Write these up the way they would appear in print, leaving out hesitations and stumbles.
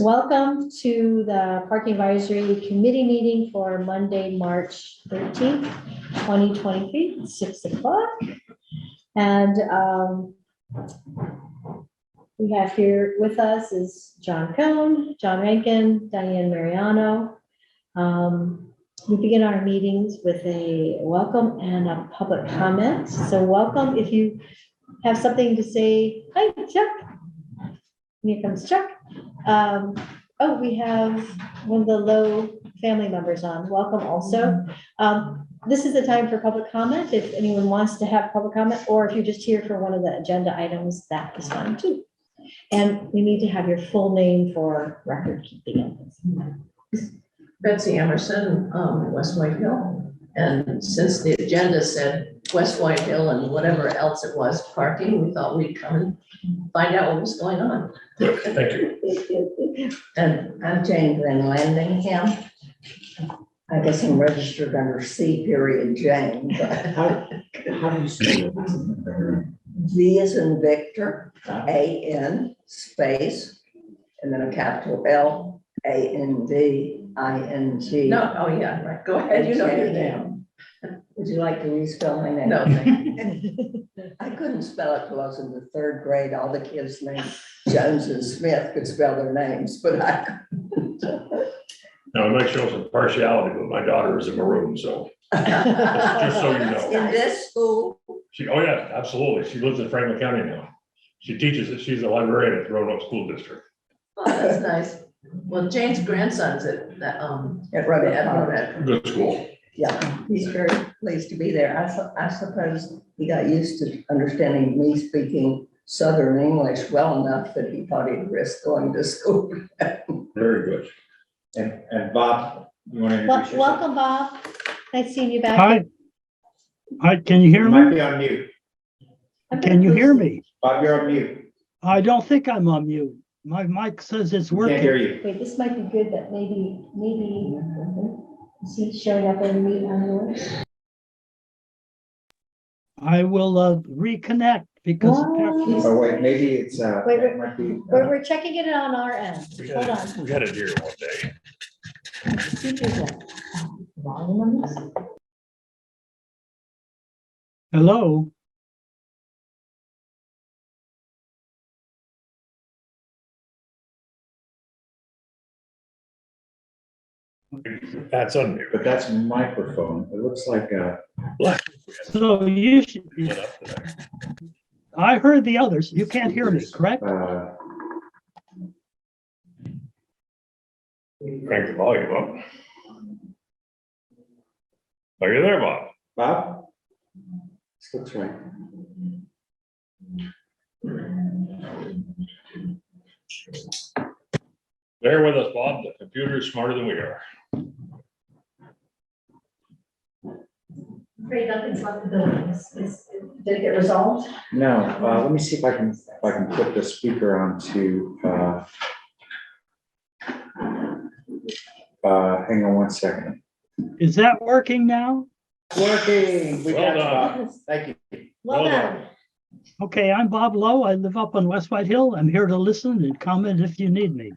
Welcome to the Parking Advisory Committee meeting for Monday, March 13th, 2023, 6 o'clock. And we have here with us is John Cohn, John Rankin, Diane Mariano. We begin our meetings with a welcome and a public comment. So welcome. If you have something to say, hi, Chuck. Here comes Chuck. Oh, we have one of the Low family members on. Welcome also. This is the time for public comment. If anyone wants to have public comment, or if you're just here for one of the agenda items, that is fine too. And we need to have your full name for record keeping. Betsy Emerson, West White Hill. And since the agenda said West White Hill and whatever else it was, parking, we thought we'd come and find out what was going on. Thank you. And I'm Jane Glenn Landingham. I guess I'm registered under C period Jane, but How do you spell it? V as in Victor, A-N space, and then a capital L, A-N-D-I-N-G. No, oh yeah, right, go ahead, you know your name. Would you like to respell my name? No, thank you. I couldn't spell it till I was in the third grade. All the kids named Jones and Smith could spell their names, but I couldn't. Now, I might show some partiality, but my daughter is a maroon, so just so you know. In this school, Oh yeah, absolutely. She lives in Franklin County now. She teaches it. She's a librarian at Roanoke School District. Oh, that's nice. Well, Jane's grandson's at that, at Roanoke at College. Roanoke. Good school. Yeah, he's very pleased to be there. I suppose he got used to understanding me speaking Southern English well enough that he thought he'd risk going to school. Very good. And Bob, you want to introduce yourself? Welcome, Bob. Nice seeing you back. Hi. Hi, can you hear You might me? be on mute. Can you hear me? Bob, you're on mute. I don't think I'm on mute. My mic says it's We can't hear working. you. Wait, this might be good, but maybe, is he showing up in mute on yours? I will reconnect because apparently Oh, wait, maybe it's, Wait, it might be. We're checking it on our end. We Hold had on. it here one day. Volume on this? hello. That's unmute. But that's microphone. It looks like, So you should, Lit up there. I heard the others. You can't hear me, correct? Crank the volume up. Are you there, Bob? Bob? This looks right. Bear with us, Bob. The computer is smarter than we are. Afraid nothing's left the building. Did it get resolved? No, let me see if I can put the speaker onto, hang on one second. Is that working now? Working. We Well got it, done. Bob. Thank you. Well Well done. Okay, I'm Bob Lowe. I live up on West White Hill. I'm here to listen and comment if you need me.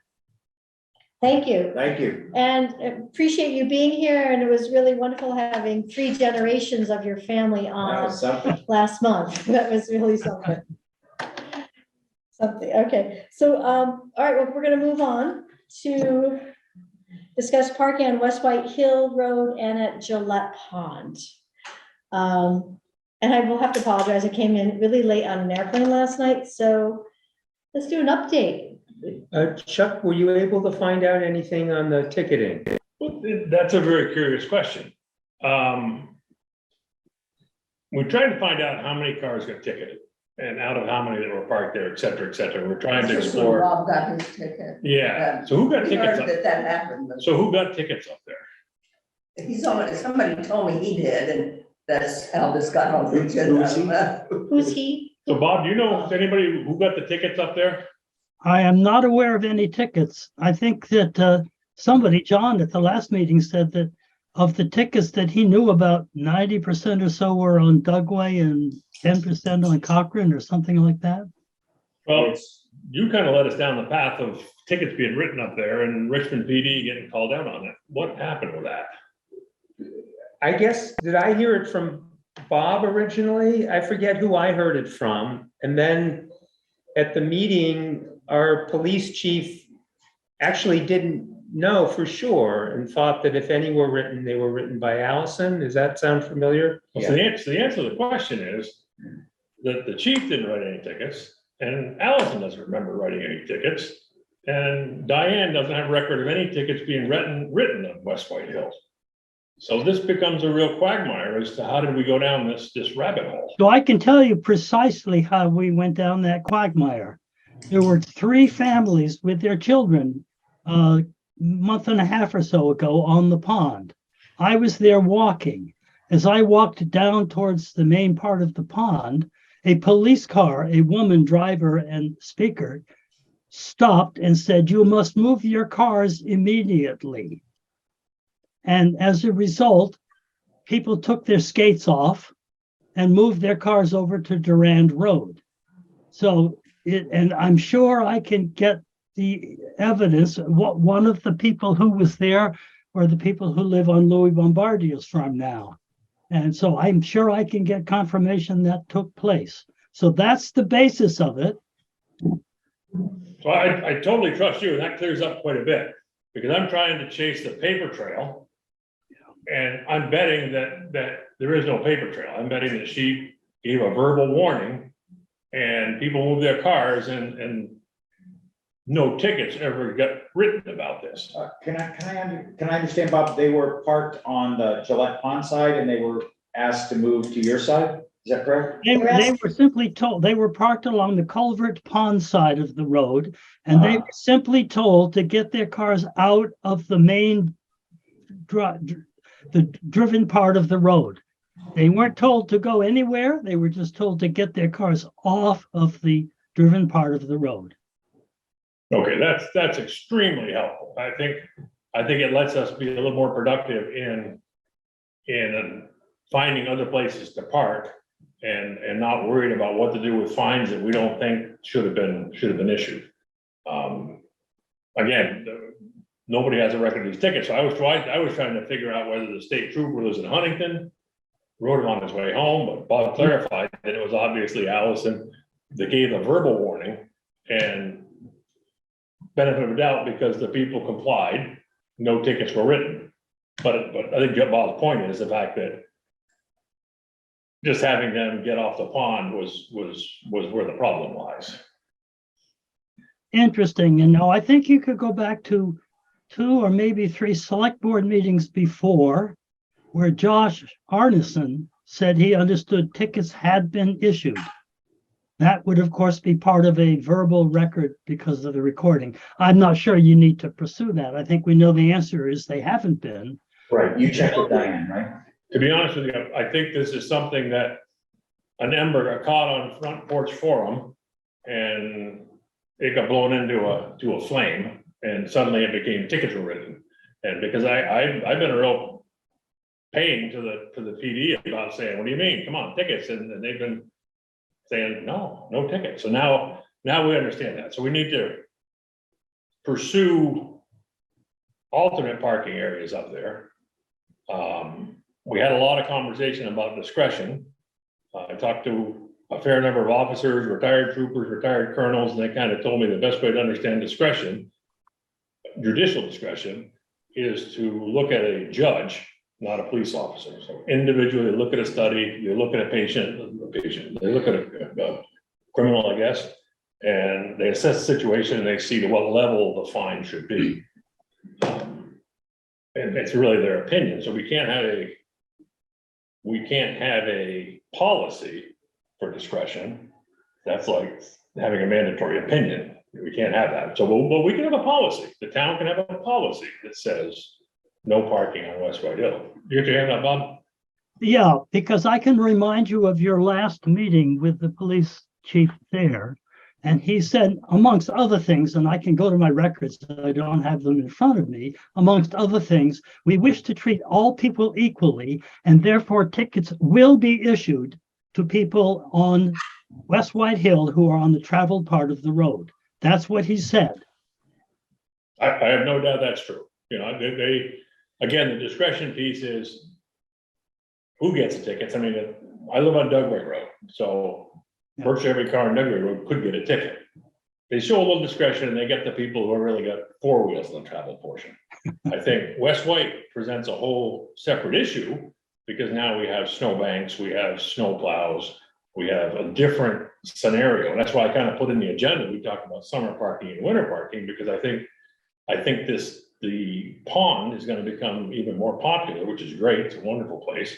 Thank you. Thank you. And appreciate you being here. And it was really wonderful having 3 generations of your family That on was something. last month. That was really something. Something, okay. So, all right, well, we're gonna move on to discuss parking on West White Hill Road and at Gillett Pond. And I will have to apologize. I came in really late on an airplane last night, so let's do an update. Chuck, were you able to find out anything on the ticketing? That's a very curious question. We're trying to find out how many cars got ticketed and out of how many that were parked there, et cetera, et cetera. We're trying to That's just when explore. Rob got his ticket. Yeah, so who got He tickets heard up? that happened. But So who got tickets up there? somebody told me he did, and that's how this got on the agenda. Who's he? So Bob, do you know if anybody who got the tickets up there? I am not aware of any tickets. I think that somebody, John, at the last meeting said that of the tickets that he knew about, 90% or so were on Dugway and 10% on Cochrane or something like that. Well, you kind of led us down the path of tickets being written up there and Richmond PD getting called out on it. What happened with that? I guess, did I hear it from Bob originally? I forget who I heard it from. And then at the meeting, our police chief actually didn't know for sure and thought that if any were written, they were written by Allison. Does that sound familiar? Well, so the answer to the question is that the chief didn't write any tickets and Allison doesn't remember writing any tickets. And Diane doesn't have a record of any tickets being written on West White Hills. So this becomes a real quagmire as to how did we go down this rabbit hole? So I can tell you precisely how we went down that quagmire. There were 3 families with their children a month and a half or so ago on the pond. I was there walking. As I walked down towards the main part of the pond, a police car, a woman driver and speaker, stopped and said, "You must move your cars immediately." And as a result, people took their skates off and moved their cars over to Durand Road. So, and I'm sure I can get the evidence. What one of the people who was there are the people who live on Louis Bombardier's farm now. And so I'm sure I can get confirmation that took place. So that's the basis of it. So I totally trust you, and that clears up quite a bit, because I'm trying to chase the paper trail. And I'm betting that there is no paper trail. I'm betting that she gave a verbal warning and people moved their cars and no tickets ever got written about this. Can I understand, Bob, they were parked on the Gillett Pond side and they were asked to move to your side? Is that correct? They were simply told, they were parked along the Culvert Pond side of the road, and they were simply told to get their cars out of the main the driven part of the road. They weren't told to go anywhere. They were just told to get their cars off of the driven part of the road. Okay, that's extremely helpful. I think it lets us be a little more productive in finding other places to park and not worried about what to do with fines that we don't think should have been issued. Again, nobody has a record of these tickets. So I was trying to figure out whether the state trooper was in Huntington, wrote him on his way home, but Bob clarified that it was obviously Allison that gave a verbal warning, and benefit of the doubt because the people complied, no tickets were written. But I think Bob's point is the fact that just having them get off the pond was where the problem lies. Interesting. And now I think you could go back to 2 or maybe 3 select board meetings before where Josh Arneson said he understood tickets had been issued. That would, of course, be part of a verbal record because of the recording. I'm not sure you need to pursue that. I think we know the answer is they haven't been. Right, you checked with Diane, right? To be honest with you, I think this is something that an ember got caught on Front Porch Forum and it got blown into a flame, and suddenly it became tickets were written. And because I've been a real pain to the PD about saying, what do you mean? Come on, tickets. And they've been saying, no tickets. So now we understand that. So we need to pursue alternate parking areas up there. We had a lot of conversation about discretion. I talked to a fair number of officers, retired troopers, retired colonels, and they kind of told me the best way to understand discretion, judicial discretion, is to look at a judge, not a police officer. So individually look at a study, you look at a patient, they look at a criminal, I guess, and they assess the situation and they see to what level the fine should be. And it's really their opinion. So we can't have a policy for discretion. That's like having a mandatory opinion. We can't have that. So, but we can have a policy. The town can have a policy that says no parking on West White Hill. You get your hand up, Bob? Yeah, because I can remind you of your last meeting with the police chief there. And he said, amongst other things, and I can go to my records, I don't have them in front of me, amongst other things, we wish to treat all people equally, and therefore tickets will be issued to people on West White Hill who are on the traveled part of the road. That's what he said. I have no doubt that's true. You know, again, the discretion piece is who gets the tickets? I mean, I live on Dugway Road, so virtually every car on Dugway Road could get a ticket. They show a little discretion and they get the people who are really got four wheels in the travel portion. I think West White presents a whole separate issue because now we have snowbanks, we have snow plows, we have a different scenario. And that's why I kind of put in the agenda, we talked about summer parking and winter parking, because I think the pond is going to become even more popular, which is great. It's a wonderful place.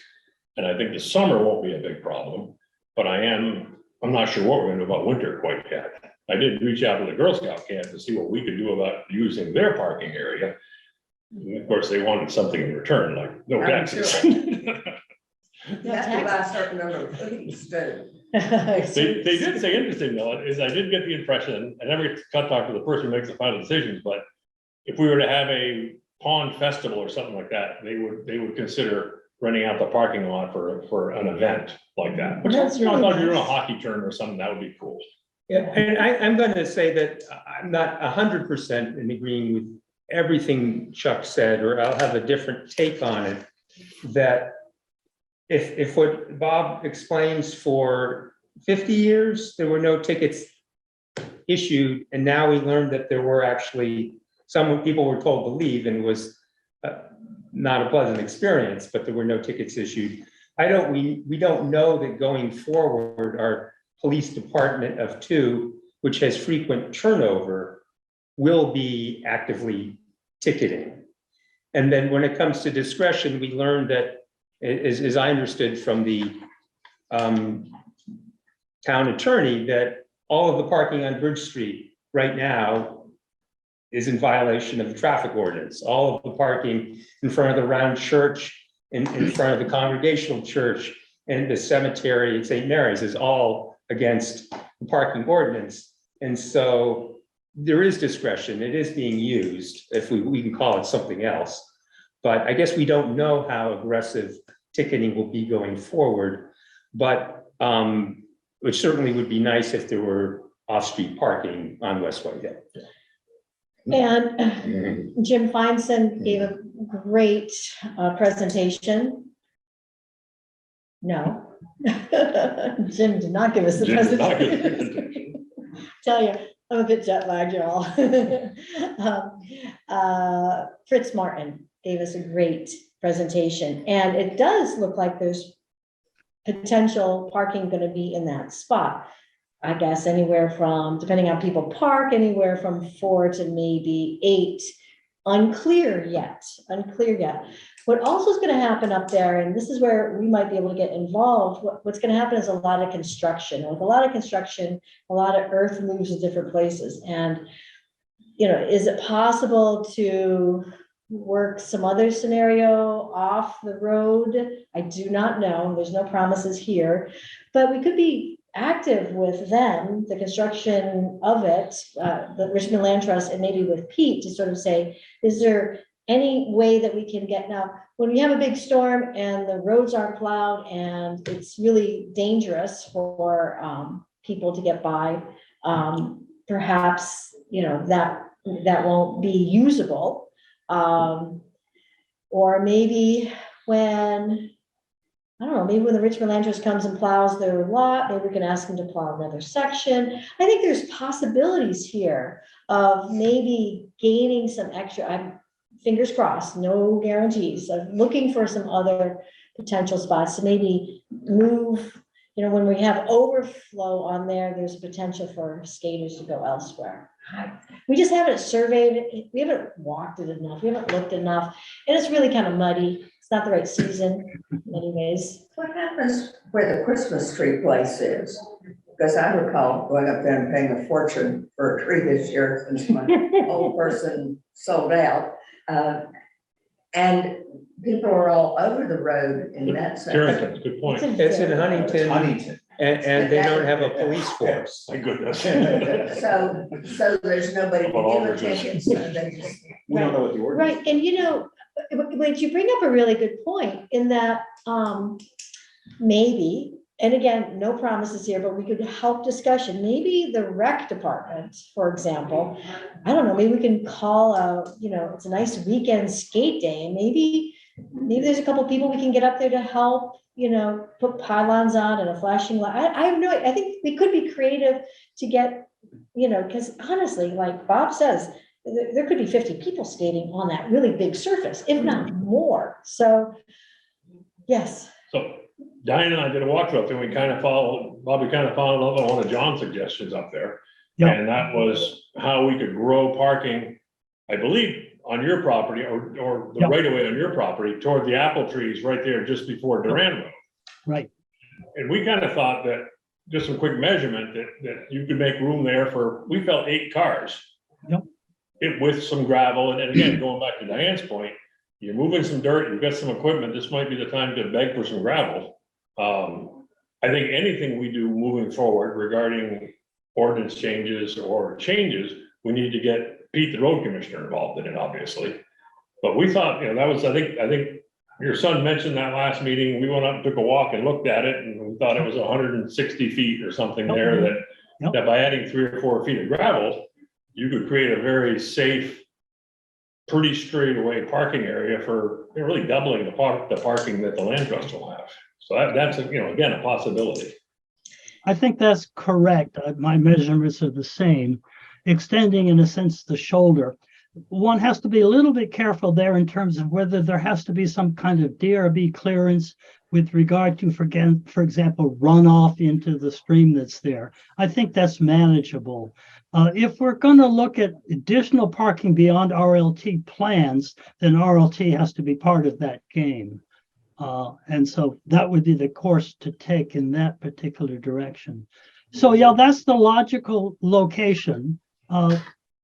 And I think the summer won't be a big problem, but I'm not sure what we're going to do about winter quite yet. I did reach out to the Girl Scout camp to see what we could do about using their parking area. Of course, they wanted something in return, like no taxes. You have to buy a certain number of cookies too. They did say interesting though, is I did get the impression, I never got to talk to the person who makes the final decisions, but if we were to have a pond festival or something like that, they would consider renting out the parking lot for an event like that. Which, That's you know, I really thought if you're doing a nice. hockey tournament or something, that would be cool. Yeah, and I'm going to say that I'm not 100% in agreeing with everything Chuck said, or I'll have a different take on it. That if what Bob explains for 50 years, there were no tickets issued, and now we learned that there were actually, some people were told to leave, and it was not a pleasant experience, but there were no tickets issued. We don't know that going forward, our police department of 2, which has frequent turnover, will be actively ticketing. And then when it comes to discretion, we learned that, as I understood from the town attorney, that all of the parking on Bridge Street right now is in violation of the traffic ordinance. All of the parking in front of the round church, in front of the Congregational Church, and the cemetery at St. Mary's is all against the parking ordinance. And so there is discretion. It is being used, if we can call it something else. But I guess we don't know how aggressive ticketing will be going forward. But which certainly would be nice if there were off-street parking on West White Hill. And Jim Feinson gave a great presentation. No. Jim did not give us the Jim did not give us the presentation. Tell you, I'm a bit jet lagged, y'all. Fritz Martin gave us a great presentation, and it does look like there's potential parking going to be in that spot. I guess anywhere from, depending on people park, anywhere from 4 to maybe 8. Unclear yet. What also is going to happen up there, and this is where we might be able to get involved, what's going to happen is a lot of construction. With a lot of construction, a lot of earth moves to different places. And, you know, is it possible to work some other scenario off the road? I do not know. There's no promises here, but we could be active with them, the construction of it, the Richmond Land Trust, and maybe with Pete to sort of say, is there any way that we can get, now, when we have a big storm and the roads aren't plowed and it's really dangerous for people to get by, perhaps, you know, that won't be usable. Or maybe when, I don't know, maybe when the Richmond Land Trust comes and plows their lot, maybe we can ask them to plow another section. I think there's possibilities here of maybe gaining some extra, I'm fingers crossed, no guarantees, of looking for some other potential spots to maybe move. You know, when we have overflow on there, there's potential for skaters to go elsewhere. We just haven't surveyed it. We haven't walked it enough. We haven't looked enough. And it's really kind of muddy. It's not the right season in many ways. What happens where the Christmas tree place is? Because I recall going up there and paying a fortune for a tree this year since my old person sold out. And people are all over the road in that sense. Carrington's, good point. It's in Huntington, Huntington. and they don't have a police force. My goodness. So there's nobody to give a ticket, so they just. We don't know what the ordinance. Right, and you know, but you bring up a really good point in that maybe and again, no promises here, but we could help discussion, maybe the rec department, for example. I don't know, maybe we can call out, it's a nice weekend skate day, and maybe there's a couple people we can get up there to help, put pylons on and a flashing light. I have no, I think we could be creative to get, because honestly, like Bob says, there could be 50 people skating on that really big surface, if not more. So, yes. So Diane and I did a walkthrough up there, and Bobby kind of followed up on one of John's suggestions up there. Yeah. And that was how we could grow parking, I believe, on your property or the Yeah. right of way on your property toward the apple trees right there just before Duran Road. Right. And we kind of thought that, just some quick measurement, that you could make room there for, we felt 8 cars. Yep. With some gravel, and again, going back to Diane's point, you're moving some dirt, you've got some equipment, this might be the time to beg for some gravel. I think anything we do moving forward regarding ordinance changes or changes, we need to get Pete, the road commissioner, involved in it, obviously. But we thought, that was, I think your son mentioned that last meeting, we went up, took a walk and looked at it, and we thought it was 160 feet or something there, that by adding 3 or 4 feet of gravel, you could create a very safe, pretty straightaway parking area for really doubling the parking that the land trust will have. So that's again, a possibility. I think that's correct. My measurements are the same, extending in a sense the shoulder. One has to be a little bit careful there in terms of whether there has to be some kind of DRB clearance with regard to, for example, runoff into the stream that's there. I think that's manageable. If we're going to look at additional parking beyond RLT plans, then RLT has to be part of that game. And so that would be the course to take in that particular direction. So yeah, that's the logical location.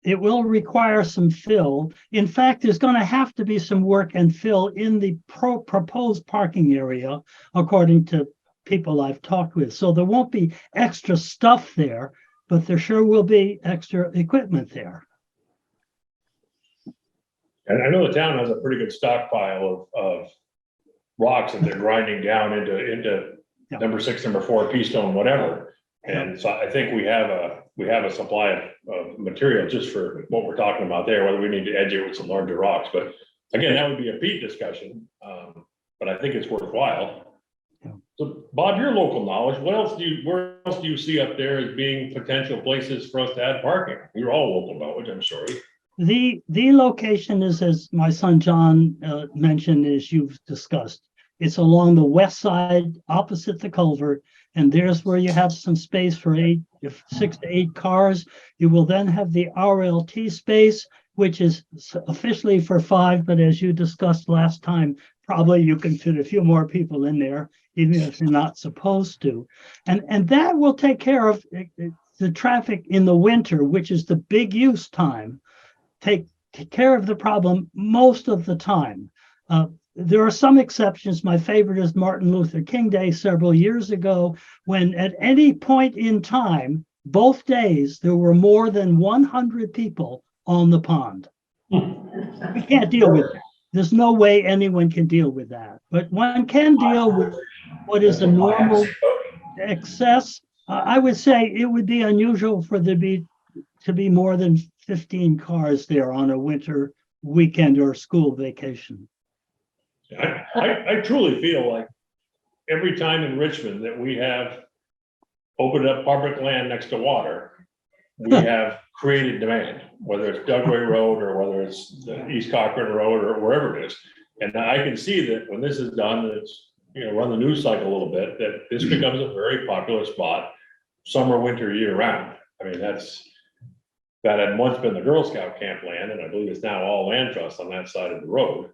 It will require some fill. In fact, there's going to have to be some work and fill in the proposed parking area, according to people I've talked with. So there won't be extra stuff there, but there sure will be extra equipment there. And I know the town has a pretty good stockpile of rocks that they're grinding down into number 6, number 4, pea stone, whatever. And so I think we have a supply of material just for what we're talking about there, whether we need to edge it with some larger rocks. But again, that would be a Pete discussion. But I think it's worthwhile. So Bob, your local knowledge, where else do you see up there as being potential places for us to add parking? You're all local knowledge, I'm sorry. The location is, as my son John mentioned, as you've discussed. It's along the west side, opposite the culvert, and there's where you have some space for 6 to 8 cars. You will then have the RLT space, which is officially for 5, but as you discussed last time, probably you can fit a few more people in there, even if you're not supposed to. And that will take care of the traffic in the winter, which is the big use time. Take care of the problem most of the time. There are some exceptions. My favorite is Martin Luther King Day several years ago, when at any point in time, both days, there were more than 100 people on the pond. We can't deal with that. There's no way anyone can deal with that. But one can deal with what is a normal excess. I would say it would be unusual for there to be more than 15 cars there on a winter weekend or school vacation. I truly feel like every time in Richmond that we have opened up public land next to water, we have created demand, whether it's Dugway Road or whether it's the East Cochran Road or wherever it is. And I can see that when this is done, it's, run the news cycle a little bit, that this becomes a very popular spot, summer, winter, year round. I mean, that had once been the Girl Scout camp land, and I believe it's now all land trust on that side of the road.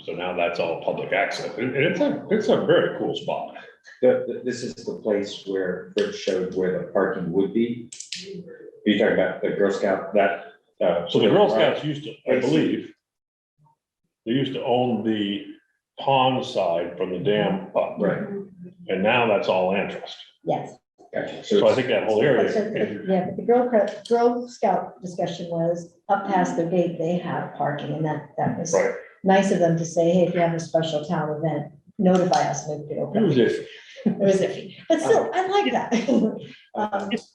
So now that's all public access. And it's a very cool spot. This is the place where Rich showed where the parking would be. Are you talking about the Girl Scout, that? So the Girl Scouts used to, I believe, they used to own the pond side from the dam up. Right. And now that's all land trust. Yes. Gotcha. So I think that whole area. Yeah, but the Girl Scout discussion was up past their gate, they have parking, and that was Right. nice of them to say, hey, if you have a special town event, notify us when we could It open. was iffy. It was iffy, but still, I like that.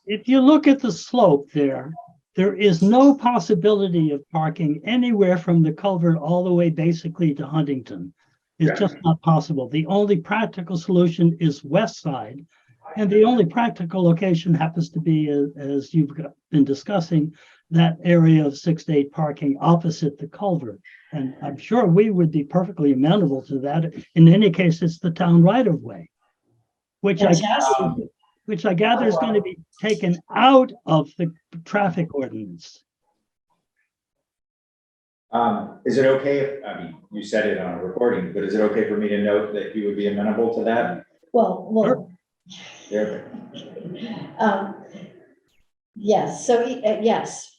If you look at the slope there, there is no possibility of parking anywhere from the culvert all the way basically to Huntington. It's just not possible. The only practical solution is west side. And the only practical location happens to be, as you've been discussing, that area of 6 to 8 parking opposite the culvert. And I'm sure we would be perfectly amenable to that. In any case, it's the town right of way, which I gather is going to be taken out of the traffic ordinance. Is it okay if, I mean, you said it on a recording, but is it okay for me to note that you would be amenable to that? Well, Yeah. yes, so, yes.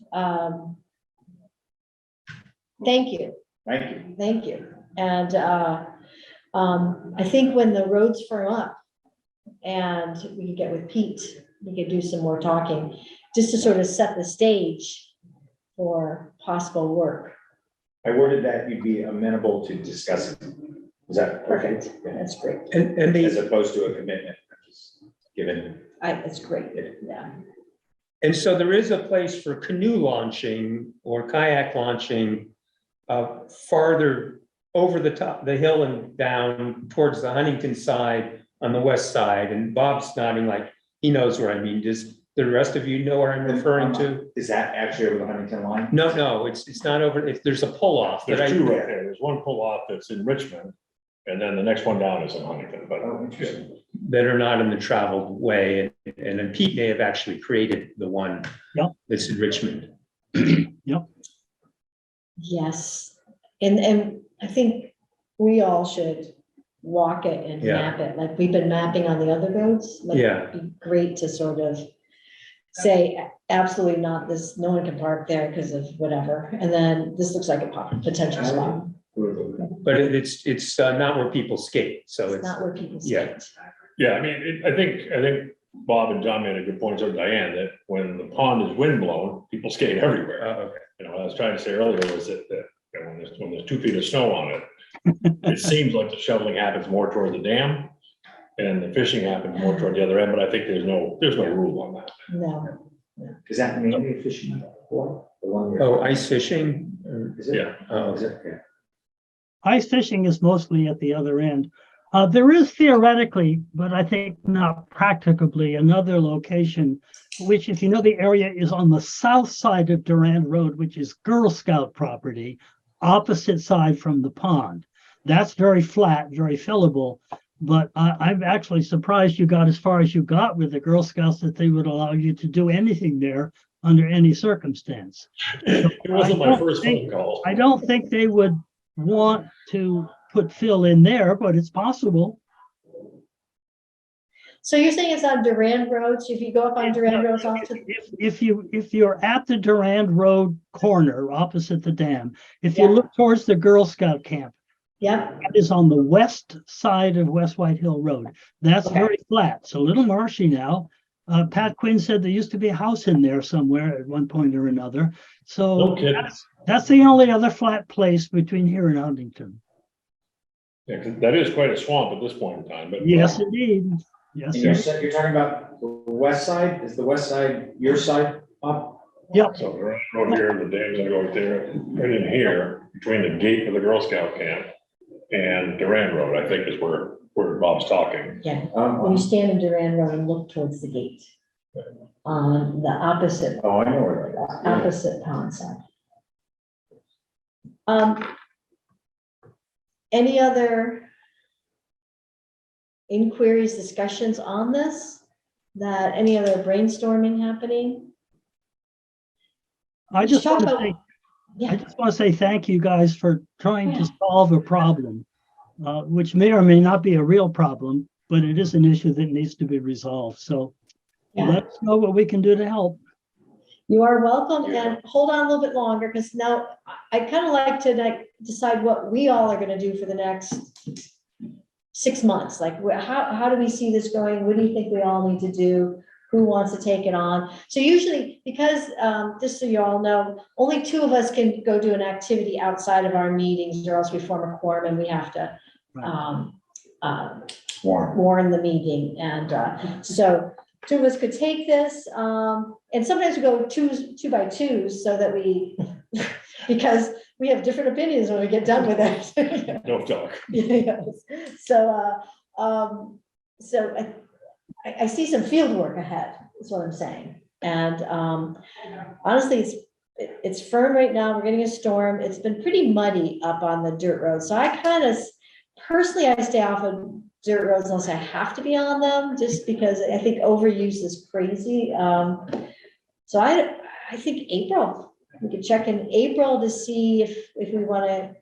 Thank you. Thank you. Thank you. And I think when the roads firm up and we can get with Pete, we could do some more talking, just to sort of set the stage for possible work. I worded that you'd be amenable to discussing. Is that Perfect. Yeah. That's great. And As the, opposed to a commitment, just given. That's great. Yeah. and so there is a place for canoe launching or kayak launching farther over the top, the hill and down towards the Huntington side on the west side. And Bob's nodding like he knows where I mean. Does the rest of you know where I'm referring to? Is that actually over the Huntington line? No, it's not over. If there's a pull off. There's two right there. There's one pull off that's in Richmond, and then the next one down is in Huntington, but. Oh, interesting. That are not in the traveled way, and then Pete may have actually created the one. Yep. That's in Richmond. Yes. And I think we all should walk it and Yeah. map it, like we've been mapping on the other roads. Like, Yeah. it'd be great to sort of say, absolutely not, this, no one can park there because of whatever. And then this looks like a potential spot. But it's not where people skate, so It's it's, not where people yeah. skate. Yeah, I mean, I think Bob and John made a good point, so Diane, that when the pond is wind blown, people skate everywhere. okay. You know, what I was trying to say earlier was that you know, when there's 2 feet of snow on it, it seems like the shoveling happens more toward the dam and the fishing happens more toward the other end, but I think there's no rule on that. No. Is that mainly a fishing port? The one you're- Oh, ice fishing? Or- Is it? Yeah. Oh, Is it? Yeah. Ice fishing is mostly at the other end. There is theoretically, but I think not practicably, another location, which, if you know the area, is on the south side of Durand Road, which is Girl Scout property, opposite side from the pond. That's very flat, very fillable, but I'm actually surprised you got as far as you got with the Girl Scouts, that they would allow you to do anything there under any circumstance. It wasn't I my don't first think- phone call. I don't think they would want to put Phil in there, but it's possible. So you're saying it's on Durand Road? So if you go up on Durand Road off to, If you're at the Durand Road corner opposite the dam, if you Yeah. look towards the Girl Scout camp, yep, that is on the west side of West White Hill Road. That's Okay. very flat. It's a little marshy now. Pat Quinn said there used to be a house in there somewhere at one point or another. No So kidding. that's the only other flat place between here and Huntington. Yeah, 'cause that is quite a swamp at this point in time, but. Yes, indeed. Yes, And sir. you're talking about the west side? Is the west side your side up? Yep. So the road here, the dam's gonna go right there, right in here, between the gate of the Girl Scout camp and Durand Road, I think is where Bob's talking. yeah. When you stand in Durand Road and look towards the gate, on the opposite Oh, I know where that is. opposite pond side. Any other inquiries, discussions on this? That, any other brainstorming happening? I just want to Talk say, about- Yeah. I just want to say thank you guys for trying to solve a problem, which may or may not be a real problem, but it is an issue that needs to be resolved. So Yeah. let us know what we can do to help. You are welcome, and hold on a little bit longer, because now I kind of like to decide what we all are gonna do for the next 6 months. Like, how do we see this going? What do you think we all need to do? Who wants to take it on? So usually, because, just so you all know, only 2 of us can go do an activity outside of our meetings, or else we form a quorum and we have to, Right. warn the meeting. And so two of us could take this. And sometimes we go two by twos so that we, because we have different opinions when we get done with it. No talk. Yes. So, so I see some field work ahead, is what I'm saying. And honestly, it's firm right now. We're getting a storm. It's been pretty muddy up on the dirt road. So I kind of, personally, I stay off of dirt roads unless I have to be on them, just because I think overuse is crazy. So I think April, we could check in April to see if we want to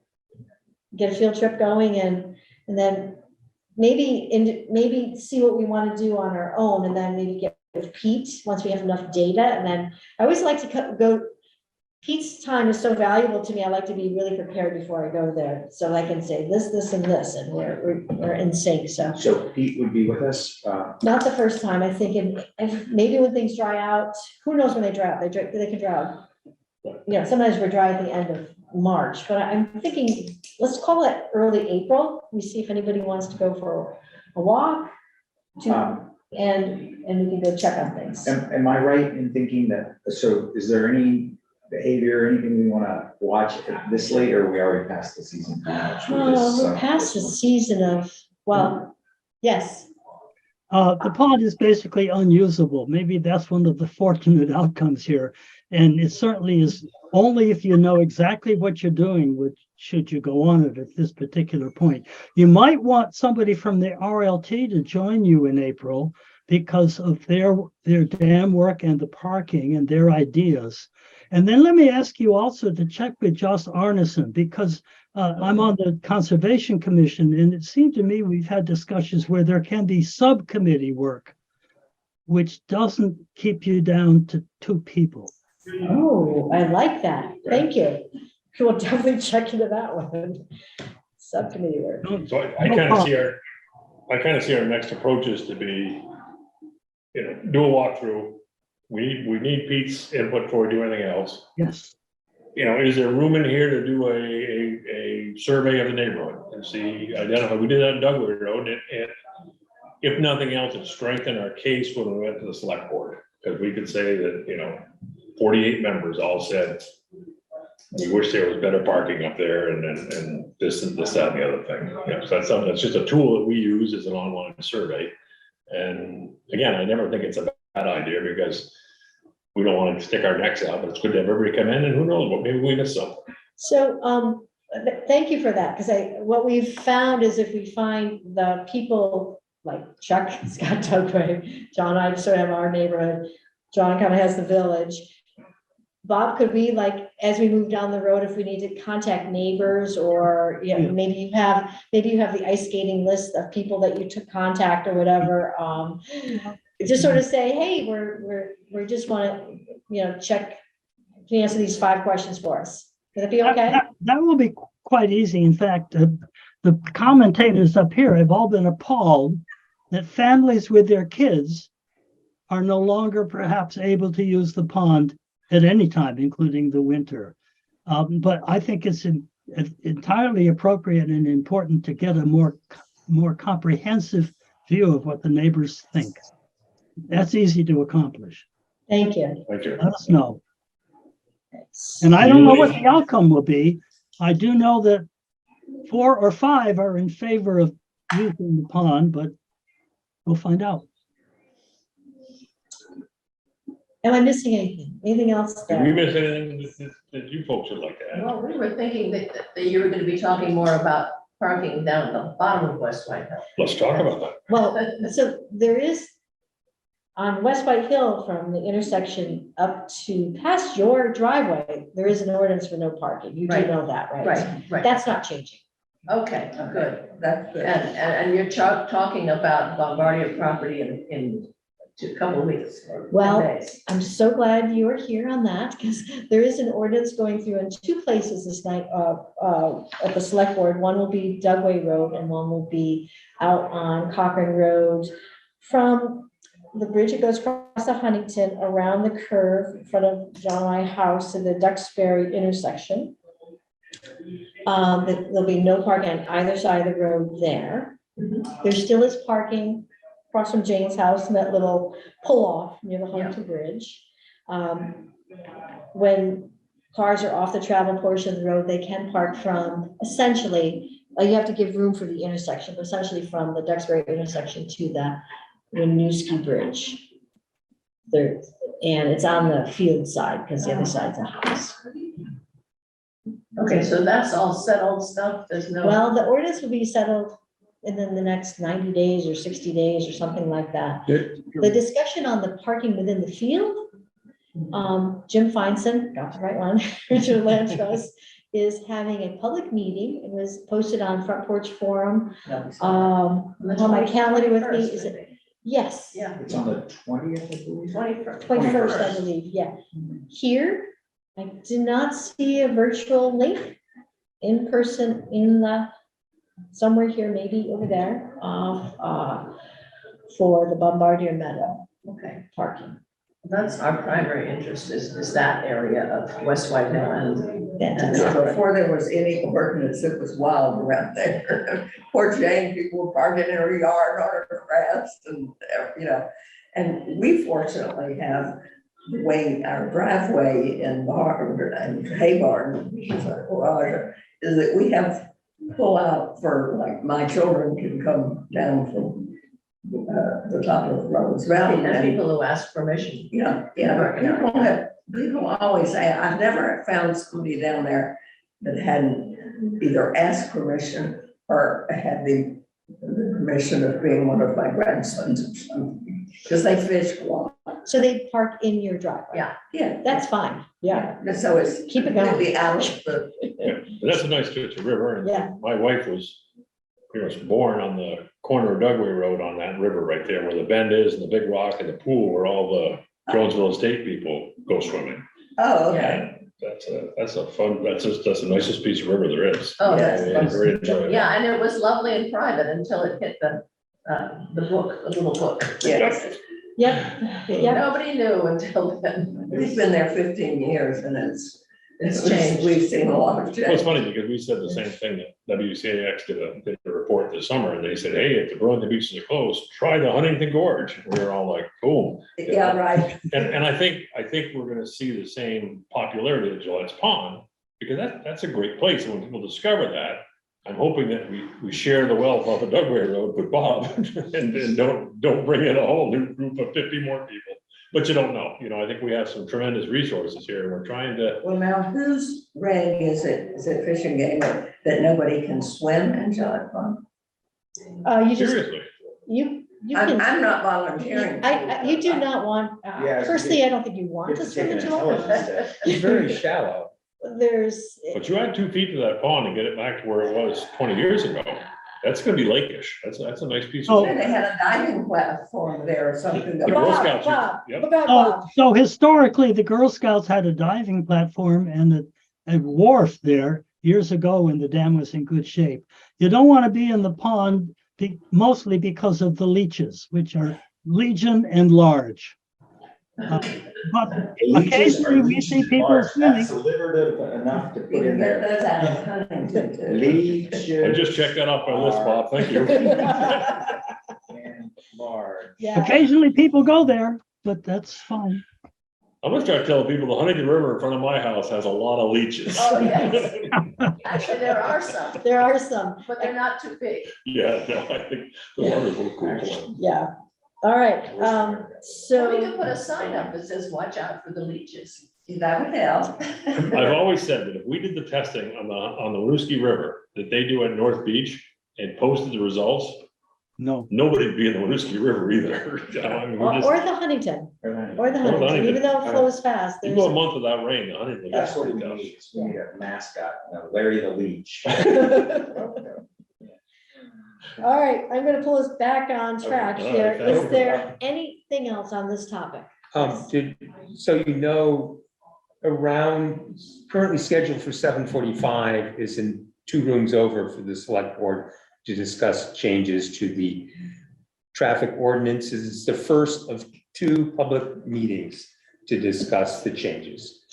get a field trip going, and then maybe see what we want to do on our own, and then maybe get with Pete once we have enough data. And then I always like to go, Pete's time is so valuable to me. I like to be really prepared before I go there, so I can say this, and this, and we're in sync. So Pete would be with us, Not the first time. I think, if maybe when things dry out, who knows when they dry out? They can dry out. Sometimes we're dry at the end of March, but I'm thinking, let's call it early April. We see if anybody wants to go for a walk, and we can go check on things. am I right in thinking that, so is there any behavior, anything we want to watch at this late, or are we already past the season? We're past the season of, yes. The pond is basically unusable. Maybe that's one of the fortunate outcomes here. And it certainly is only if you know exactly what you're doing, should you go on it at this particular point. You might want somebody from the RLT to join you in April because of their dam work and the parking and their ideas. And then let me ask you also to check with Josh Arneson, because I'm on the Conservation Commission, and it seemed to me we've had discussions where there can be subcommittee work, which doesn't keep you down to 2 people. Oh, I like that. Thank you. We'll definitely check into that one. Subcommittee work. So I kind of see our next approach is to be, do a walkthrough. We need Pete's input before we do anything else. Yes. Is there room in here to do a survey of the neighborhood and identify, we did that on Dugway Road, and if nothing else, it strengthened our case when we went to the select board, because we could say that, 48 members all said, we wish there was better parking up there, and this and this, that, and the other thing. So that's something, that's just a tool that we use as an online survey. And again, I never think it's a bad idea, because we don't want to stick our necks out, but it's good to have everybody come in, and who knows, maybe we miss something. So, thank you for that, because what we've found is if we find the people like Chuck, Scott, Dugway, John, I sort of have our neighborhood, John kind of has the village. Bob, could we, as we move down the road, if we need to contact neighbors, or maybe you have the ice skating list of people that you took contact or whatever, just sort of say, hey, we just want to, check, can you answer these 5 questions for us? Would that be okay? That will be quite easy. In fact, the commentators up here have all been appalled that families with their kids are no longer perhaps able to use the pond at any time, including the winter. But I think it's entirely appropriate and important to get a more comprehensive view of what the neighbors think. That's easy to accomplish. Thank you. Thank you. Let us know. And I don't know what the outcome will be. I do know that 4 or 5 are in favor of using the pond, but we'll find out. Am I missing anything? Anything else Did we there? miss anything that you folks would like to add? Well, we were thinking that you were going to be talking more about parking down at the bottom of West White Hill. Let's talk about that. Well, so there is, on West White Hill, from the intersection up to past your driveway, there is an ordinance for no parking. You do Right. know that, right? Right. That's not changing. Okay, good. That's good. And you're talking about Bombardier property in a couple of weeks. or Well, 10 days. I'm so glad you are here on that, because there is an ordinance going through in 2 places this night at the select board. One will be Dugway Road, and one will be out on Cochrane Road from the bridge that goes across the Huntington, around the curve in front of John and I house to the Duxbury intersection. There'll be no parking on either side of the road there. There still is parking across from Jane's house and that little pull-off near the Huntington Bridge. When cars are off the travel portion of the road, they can park from essentially, you have to give room for the intersection, but essentially from the Duxbury intersection to the Winooski Bridge. There, and it's on the field side because the other side's a house. Okay, so that's all settled stuff, there's no. Well, the ordinance will be settled within the next 90 days or 60 days or something like that. The discussion on the parking within the field, Jim Feinson, got the right one, Richard Land Trust, is having a public meeting. It was posted on Front Porch Forum. On my calendar with me, is it? Yes. Yeah, It's on the 20th, I believe. 21st. 21st, I believe, yeah. Here, I did not see a virtual link in person in the, somewhere here, maybe over there, for the Bombardier Meadow Okay, parking. that's our primary interest is that area of West White Hill and. Before there was any ordinance, it was wild around there. Poor Jane, people were parking in her yard on her grass and, you know. And we fortunately have the way, our driveway in Barn and Hay Barn, which is our garage, is that we have pull out for, like, my children can come down from the top of the roads around. And people who ask permission. Yeah, people always say, I've never found somebody down there that hadn't either asked permission or had the permission of being one of my grandsons or something, because they fish a lot. So they park in your driveway? Yeah. Yeah, That's fine, yeah. and so it's. Keep it going. it'll be out of the, Yeah, but that's a nice stretch of river, Yeah. and my wife was pretty much born on the corner of Dugway Road on that river right there, where the bend is and the big rock and the pool where all the Jonesville Estate people go swimming. oh, okay. That's the nicest piece of river there is. Oh, Yeah, that's. Very enjoyable. Yeah, and it was lovely and private until it hit the book, the little book. Yes. Yep, yep. Nobody knew until then. We've been there 15 years and it's It's changed. We've seen a lot of Well, it's change. funny because we said the same thing that WCAX did a report this summer, and they said, hey, if the Burlington beaches are closed, try the Huntington Gorge. We were all like, cool. Yeah, right. And I think we're gonna see the same popularity of Gillette's Pond, because that's a great place, and when people discover that, I'm hoping that we share the wealth off of Dugway Road with Bob, and don't bring in a whole new group of 50 more people, but you don't know, I think we have some tremendous resources here, and we're trying to. Well, now whose reg is it? Is it Fish and Game that nobody can swim in Gillett Pond? You just, Seriously, you I'm can, not volunteering. you do not want, Yeah, personally, I don't think you want to swim in July. It's very shallow. There's, but you add 2 feet to that pond and get it back to where it was 20 years ago, that's gonna be lakeish, that's a nice piece Oh. of. And they had a diving platform there or something. The Girl Bob, Scouts, Bob, yep. Bob. So historically, the Girl Scouts had a diving platform and a wharf there years ago when the dam was in good shape. You don't want to be in the pond mostly because of the leeches, which are legion and large. But occasionally we see people swimming. That's alliterative enough to You put can in get there. those out of Huntington too. Leech. I just checked that off my list, Bob, thank you. And large. Yeah, Occasionally people go there, but that's fine. I'm gonna start telling people the Huntington River in front of my house has a lot of leeches. Oh, yes. Actually, there are some, there are some, but they're not too big. Yeah, no, I think the water's a little cool. yeah. All right, So we so, could put a sign up that says, watch out for the leeches. That would help. I've always said that if we did the testing on the Winooski River that they do at North Beach and posted the results, No. nobody'd be in the Winooski River either. I mean, or we're just, the Huntington, or the Huntington, Huntington. even though it flows fast, you there's. go a month without rain, the Huntington. That's what we does. need. We need a mascot, Larry the Leech. All right, I'm gonna pull us back on track Okay, here. all right, Is there anything else on this topic? Around, currently scheduled for 7:45 is in 2 rooms over for the select board to discuss changes to the traffic ordinances. It's the first of 2 public meetings to discuss the changes.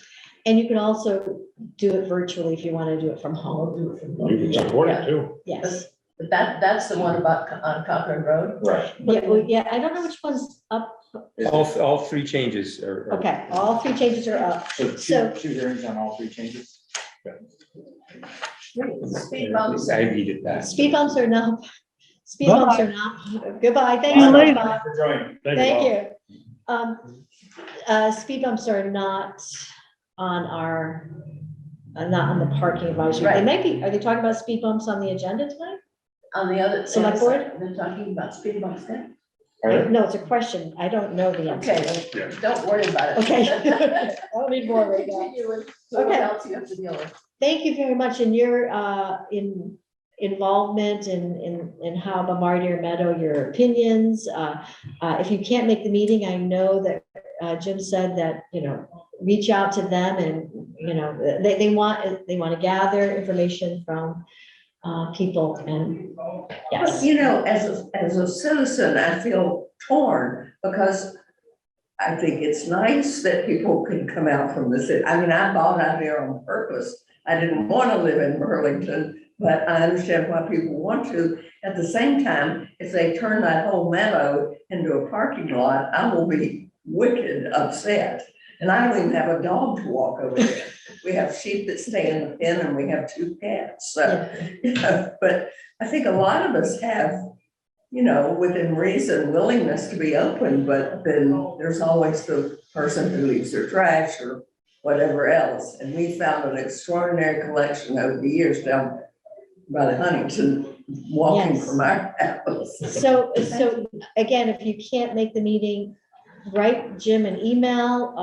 And you can also do it virtually if you want to do it from home. You can support it too. Yes, But that's the one about on Cochrane Road. Right. Yeah, I don't know which one's up. All three changes are. Okay, all three changes are up. So So- two hearings on all three changes? Speed bumps. I needed that. Speed bumps are not, goodbye, See you thanks, later. Bob. For joining. Thank Bob. you. Speed bumps are not on our, not on the parking advisory. They Right. might be, are they talking about speed bumps on the agenda tonight? On the other. Select board? They're talking about speed bumps then? Right. No, it's a question. I don't know the answer. Okay, Yeah. don't worry about it. Okay. I don't need more right now. Continue with what Okay. else you have to deal with. Thank you very much in your, involvement in how Bombardier Meadow, your opinions. If you can't make the meeting, I know that, Jim said that, reach out to them and, they want to gather information from, people and, But, yes. as a citizen, I feel torn because I think it's nice that people can come out from the city. I mean, I bought out here on purpose. I didn't want to live in Burlington, but I understand why people want to. At the same time, if they turn that whole meadow into a parking lot, I will be wicked upset. And I don't even have a dog to walk over there. We have sheep that stay in the pen and we have 2 cats. So, but I think a lot of us have, within reason, willingness to be open, but then there's always the person who leaves their trash or whatever else. And we found an extraordinary collection over the years down by the Huntington, walking Yes. from our house. So again, if you can't make the meeting, write Jim an email.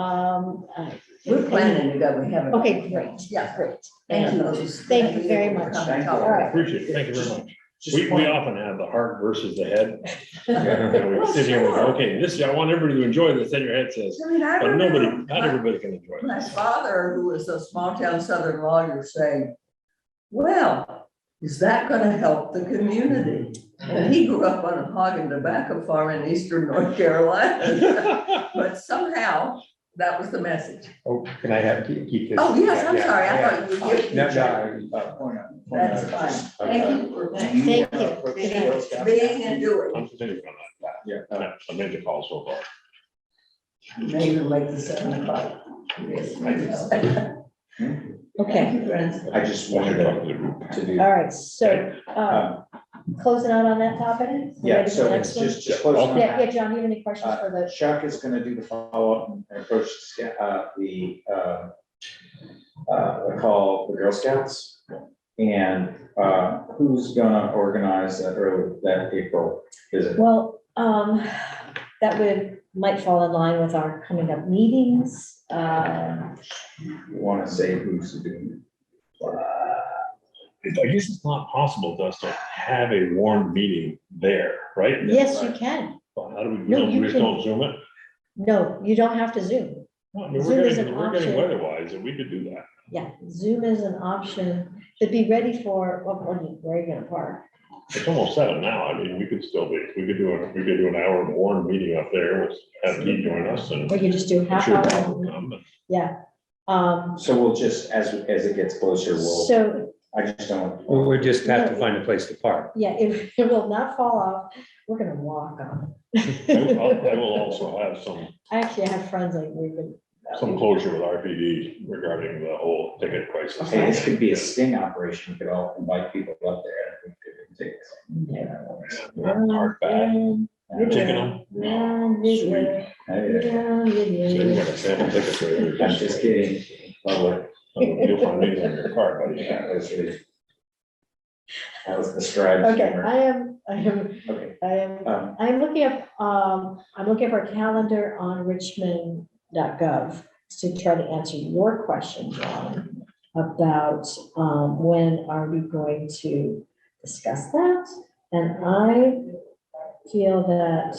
We're planning to go, we haven't. Okay, great. Yeah. Great. Thank you. Thank you very much. Thank you. All right. Appreciate it. Thank you very much. Just We one- often have the heart versus the head. Well, We sit here and we go, sure. okay, this, I want everybody to enjoy this, then your head says, I mean, I but nobody, remember not everybody can enjoy it. my father, who was a small town southern lawyer, saying, well, is that gonna help the community? And he grew up on a hog and tobacco farm in eastern North Carolina. But somehow, that was the message. Oh, can I keep this? Oh, yes, I'm Yeah, sorry, I yeah. thought you were giving. Point out. That's fine. Thank you for Thank you. being and doing. I'm continuing on that. Yeah. I made the call so far. Maybe make the 7 o'clock. Yes, maybe. Okay, Thank you, friends. I just wanted to do. all right, so, Um, closing out on that topic? We Yeah, ready for the so next it's one? just closing on Yeah, that. John, you have any questions for the, Chuck is gonna do the follow-up and approach the call the Girl Scouts. And who's gonna organize that April visit? well, that might fall in line with our coming up meetings. You wanna say who's doing? I guess it's not possible to us to have a warned meeting there, right? Yes, you can. Well, how do we, No, you we just can- don't zoom it? No, you don't have to Zoom. Well, I mean, Zoom we're is getting, an we're getting option. weather-wise, and we could do that. Yeah, Zoom is an option to be ready for, where are you gonna park? It's almost 7 now. I mean, we could do an hour warned meeting up there, with have Keith join us and. Or you just do I'm half sure hour? Bob will come, but Yeah. So we'll just, as it gets closer, So, I just don't. Well, we just have to find a place to park. yeah, it will not fall off. We're gonna walk on it. I will also have some Actually, I have friends like we could. closure with RPD regarding the whole ticket crisis. Hey, this could be a sting operation. We could all invite people up there. And we could take. Hard back, ticket them. Video. So you got a sample ticket for it. I'm just kidding. Public. You'll find me in your car, buddy. That was the stride. Okay, humor. I am, Okay. I'm looking up our calendar on richmond.gov to try to answer your question, John, about, when are we going to discuss that? And I feel that,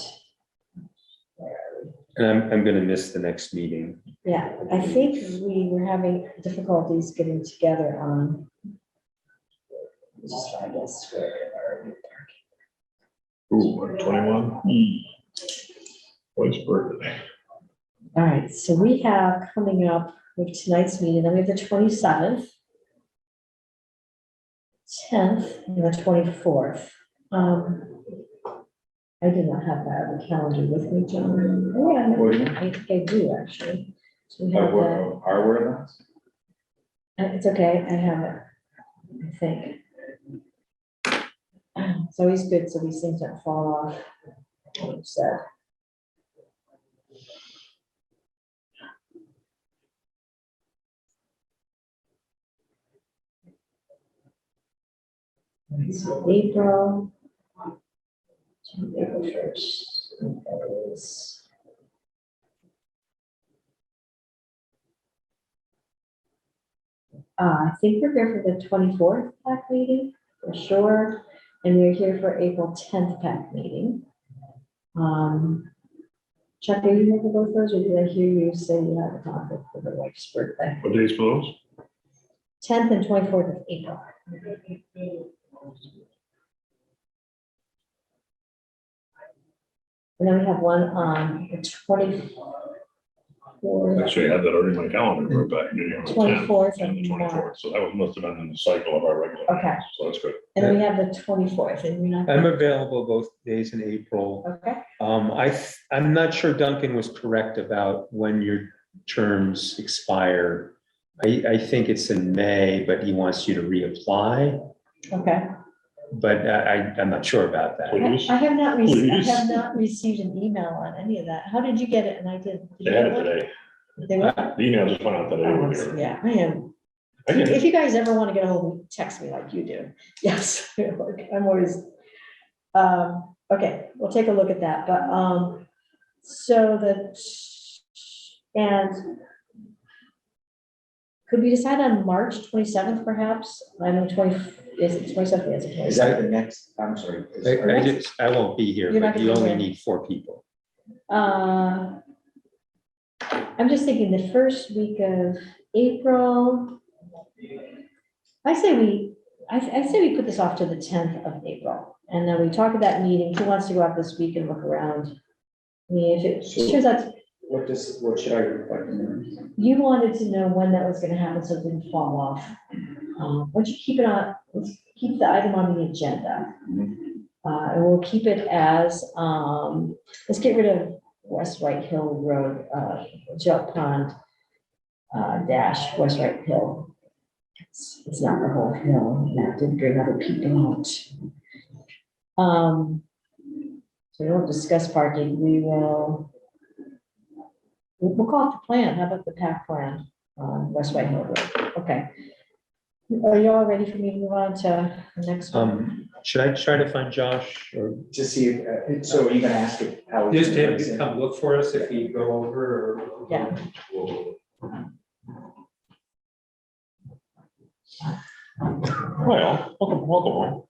And I'm gonna miss the next meeting. yeah, I think we were having difficulties getting together on. Just, I guess, where are we? Ooh, 21? What's birthday? All right, so we have coming up with tonight's meeting, then we have the 27th. 10th and the 24th. I did not have that on the calendar with me, John. Oh, yeah, What do you mean? I think I do, actually. So we have that. Are we events? It's okay, I have it, I think. It's always good, so these things don't fall off. Like you said. So April. April 1st. Is I think we're here for the 24th PAC meeting, for sure, and we're here for April 10th PAC meeting. Chuck, are you here for both those, or did I hear you say you have a conflict for the wife's birthday? What days for those? 10th and 24th of April. And then we have one on the 24th. Actually, I had that already in my calendar, we're back meeting on the 10th 24th and the of 24th, March. so that must have been in the cycle of our regular. Okay. meetings, So that's good. And then we have the 24th, and you're not. I'm available both days in April. Okay, I'm not sure Duncan was correct about when your terms expire. I think it's in May, but he wants you to reapply, okay. but I'm not sure about that. Please. I have not received, I Please. have not received an email on any of that. How did you get it? And I did. They had it today. They were? The email just went out today. earlier. Yeah, I am. I get it. If you guys ever want to get a hold of me, text me like you do. Yes, like, I'm always, okay, we'll take a look at that, but, and could we decide on March 27th perhaps? I know 20, is it 27th? Yes, it's Is 27th. that the next, I'm sorry. I won't be here, You're not but you gonna be only here. need 4 people. I'm just thinking the first week of April. I say we put this off to the 10th of April, and then we talk at that meeting, who wants to go out this week and look around? I mean, if it turns out What should I reflect in there? you wanted to know when that was gonna happen, so it didn't fall off. Why don't you keep it on, let's keep the item on the agenda. And we'll keep it as, let's get rid of West White Hill Road, Gillett Pond, dash West White Hill. It's not the whole hill, that didn't bring other people out. So we won't discuss parking, we'll call it the plan, how about the PAC plan on West White Hill Road, okay. Are you all ready for me to move on to the next one? Should I try to find Josh or To see, so are you gonna ask it how? just have him come look for us if we go over or? Yeah. Well, welcome home.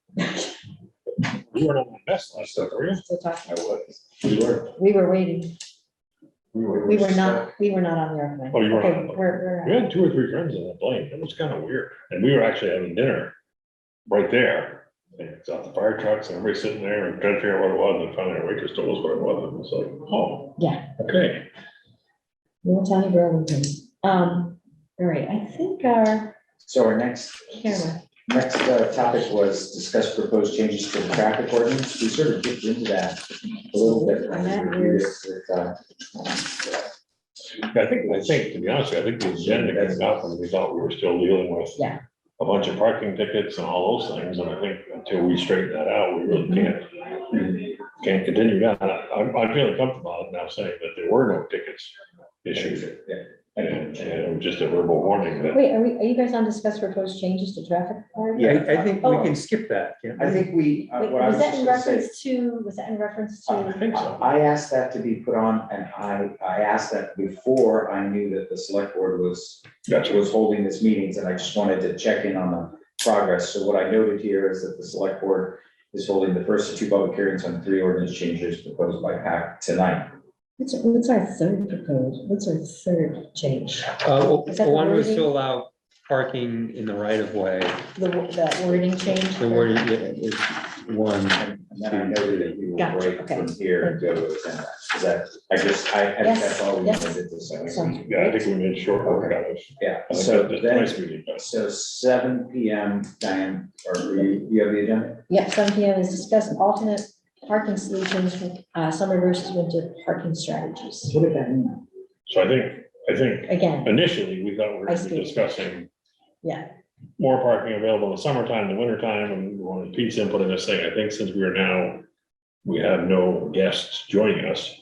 You weren't on my best last stuff, were you? Still talking. I was. We were waiting, we were not on the airplane. Oh, you weren't Okay, on the- we're, We had 2 or 3 friends on the plane. It was kind of weird. And we were actually having dinner right there. And it's off the fire trucks and everybody sitting there and trying to figure out what it was. And finally our waitress told us what it was. And it was like, oh, yeah, okay. little tiny Burlington. All right, I think our So our next camera, topic was discuss proposed changes to the traffic ordinance. We sort of dipped into that a little bit. And that Reviewed it is- with, I think, to be honest, I think the agenda came up and we thought we were still dealing with Yeah. a bunch of parking tickets and all those things. And I think until we straighten that out, we really can't continue that. I'm feeling comfortable now saying that there were no tickets issued. Yeah. And it was just a verbal warning that. wait, are you guys on discuss proposed changes to traffic? Yeah. I think we can skip that. can't we? I think we, Wait, what I was was that just in gonna say. reference to, I think so. I asked that to be put on, and I asked that before I knew that the select board was holding this meetings, and I just wanted to check in on the progress. So what I noted here is that the select board is holding the first of 2 public hearings on 3 ordinance changes proposed by PAC tonight. what's our third proposed, what's our third change? Well, Is that the one was to wording? allow parking in the right of way. That wording change? The wording is one. And then I noted that you will Gotcha, break okay. from here and go to attend that. Is that, I think Yes, that's all we yes. wanted to say. Sounds Yeah, I think we made short work out of. Yeah, I think so that's then, nice meeting, but so 7 p.m., Diane, or you have the agenda? Yep, 7 p.m. is discuss alternate parking solutions for summer versus winter parking strategies. What did that mean? so I think Again, initially, we thought we were I gonna be see. discussing yeah, more parking available in the summertime than wintertime, and we wanted Pete's input in this thing. I think since we have no guests joining us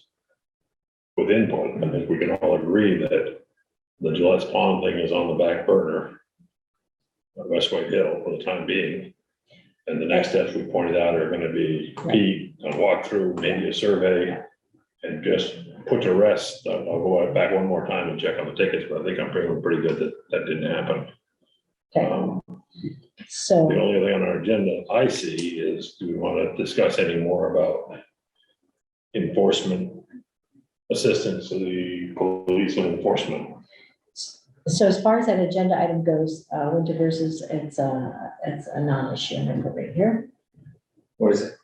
with input, I think we can all agree that the Gillette's Pond thing is on the back burner at West White Hill for the time being. And the next steps we pointed out are gonna be Pete, a walkthrough, maybe a survey, and just put to rest. I'll go back one more time and check on the tickets, but I think I'm feeling pretty good that that didn't happen. okay, The so, only thing on our agenda I see is, do we want to discuss any more about enforcement assistance to the police and enforcement? so as far as that agenda item goes, winter versus, it's a non-issue, I'm gonna put right here, What is it?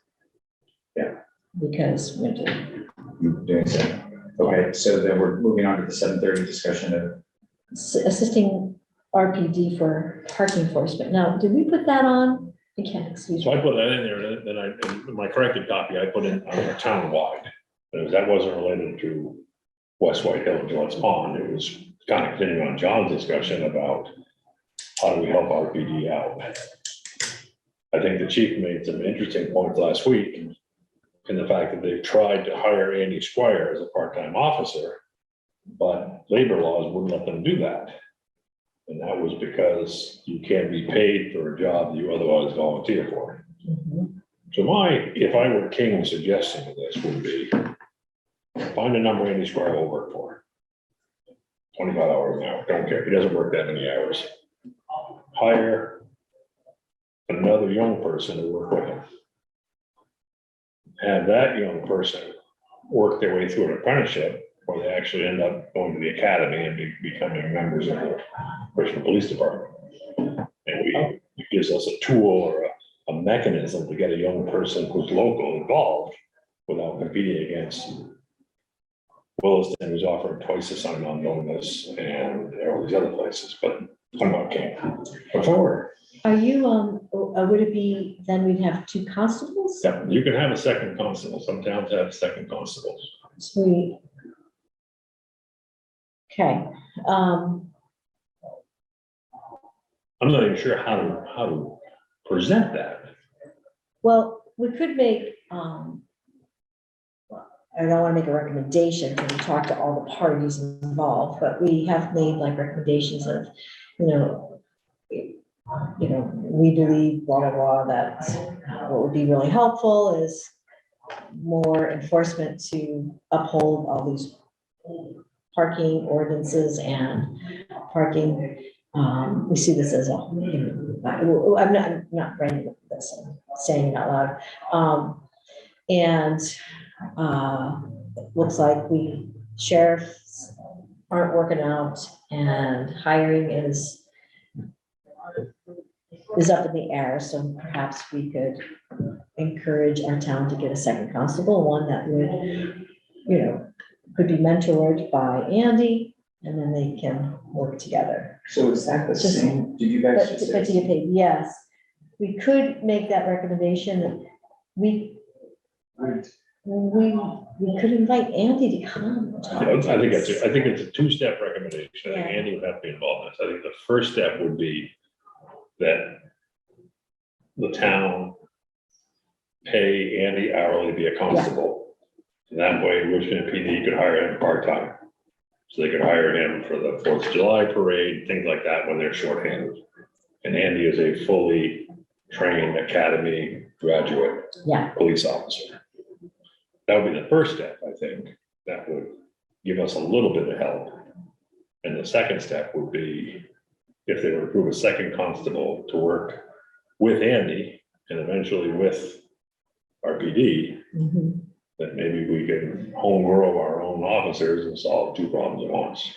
because winter, You doing so? Okay, so then we're moving on to the 7:30 discussion of, assisting RPD for parking enforcement. Now, did we put that on? Again, excuse So me. I put that in there, and then in my corrected copy, I put in town-wide. Because that wasn't related to West White Hill and Gillette's Pond. It was kind of continuing on John's discussion about how do we help RPD out. I think the chief made some interesting points last week in the fact that they've tried to hire Andy Squire as a part-time officer, but labor laws wouldn't let them do that. And that was because you can't be paid for a job that you otherwise volunteer for. Mhm. So if I were King's suggestion to this would be, find a number Andy Squire will work for. 25 hours an hour, don't care, he doesn't work that many hours. Hire another young person to work with him. Have that young person work their way through an apprenticeship, where they actually end up going to the academy and becoming members of the Richmond Police Department. And it gives us a tool or a mechanism to get a young person who's local involved without competing against Williston, who's offering twice the sign-on bonus and all these other places, but I'm not King. But forward, Are you, would it be, then we'd have 2 constables? you can have a second constable. Some towns have second constables. Sweet. Okay, I'm not even sure how to present that. well, we could make, I don't want to make a recommendation because we talk to all the parties involved, but we have made like recommendations of, we believe blah, blah, blah, that what would be really helpful is more enforcement to uphold all these parking ordinances and parking. We see this as I'm not writing this, I'm saying it out loud. And looks like sheriffs aren't working out and hiring is up in the air, so perhaps we could encourage our town to get a second constable, one that would, could be mentored by Andy, and then they can work together. so is that the Just- same? Did you guys But just to say? get paid, yes, we could make that recommendation, we could invite Andy to come. and talk I to think us. I think it's a two-step recommendation. I think Yeah. Andy would have to be involved in this. I think the first step would be that the town pay Andy hourly to be a constable. And that way Richmond PD could hire him part-time. So they could hire him for the 4th of July parade, things like that when they're shorthanded. And Andy is a fully trained academy graduate Yeah, police officer. That would be the first step, I think. That would give us a little bit of help. And the second step would be if they would approve a second constable to work with Andy and eventually with RPD, mhm. that maybe we could home grow our own officers and solve 2 problems at once.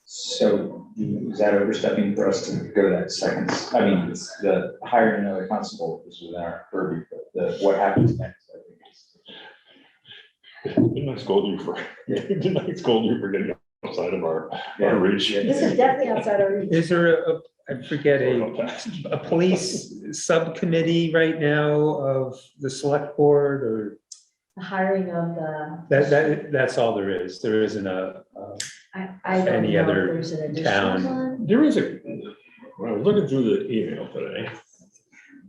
So is that overstepping for us to go to that second? I mean, it's the hiring another constable is within our purview, but what happens next, I think is. Didn't I scold you for, didn't I scold you for getting outside of our Yeah. reach? This is definitely outside our reach. Is there I forget, a police subcommittee right now of the select board, or The hiring of the, that's all there is? There isn't I don't any know if other there's an additional town. one. There is when I was looking through the email today,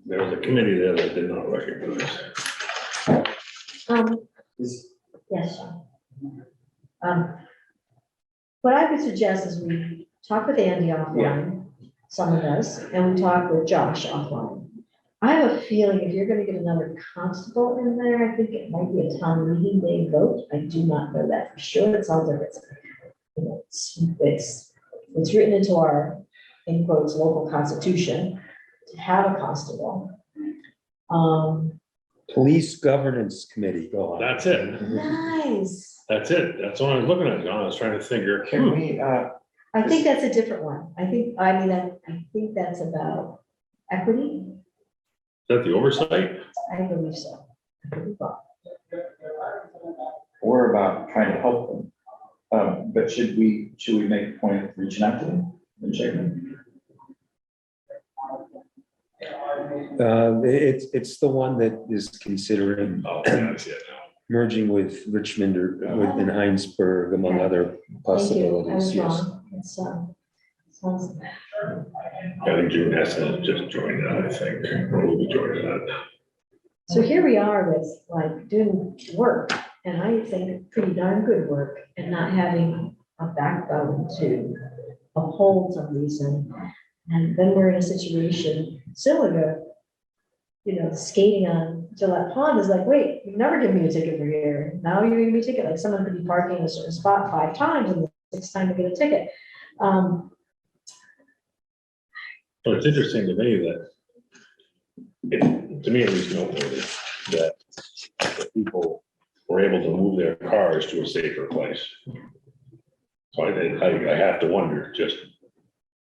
there was a committee there that I did not recognize. Yes. What I would suggest is we talk with Andy offline, some of us, and we talk with Josh offline. I have a feeling if you're gonna get another constable in there, I think it might be a town meeting day vote. I do not know that for sure. It sounds like it's, you know, it's written into our, in quotes, local constitution to have a constable. police governance committee, go on. That's it. Nice. That's it. That's what I was looking at, John. I was trying to figure. Can we, I think that's a different one. I think that's about equity. Is that the oversight? I believe so. I could be wrong. or about trying to help them? But should we make a point of reaching out to them and checking? It's the one that is considering Oh, yeah, I see it now. merging with Richmond or within Heinsberg, among other Thank you. I possibilities, was yes. wrong. It's, sounds, I think June has to just join that, I think. Or we'll be joining that. so here we are with like doing work, and I think pretty darn good work, and not having a backbone to uphold some reason. And then we're in a situation similar to, you know, skating on Gillett Pond is like, wait, you've never given me a ticket for here. Now you're giving me a ticket, like someone could be parking in a certain spot 5 times and the 6th time to get a ticket. But it's interesting to me that, to me at least, noteworthy, that people were able to move their cars to a safer place. So I have to wonder just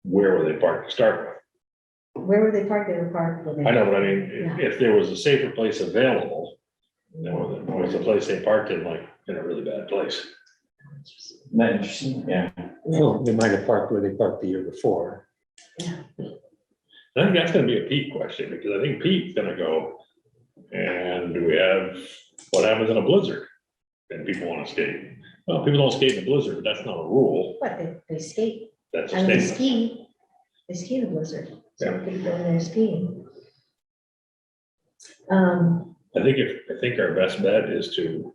where were they parked to start Where were they parked? They were parked. with? I know, but I mean, if there was a safer place available, then was the place they parked in like in a really bad place? Isn't that interesting? Yeah. Well, they might have parked where they parked the year before. I think that's gonna be a Pete question, because I think Pete's gonna go, and do we have, what happens in a blizzard? And people wanna skate. Well, people don't skate in a blizzard, but that's not a rule. But they skate. That's a I mean, they statement. ski in the blizzard, so Yeah. we could go in there skiing. I think our best bet is to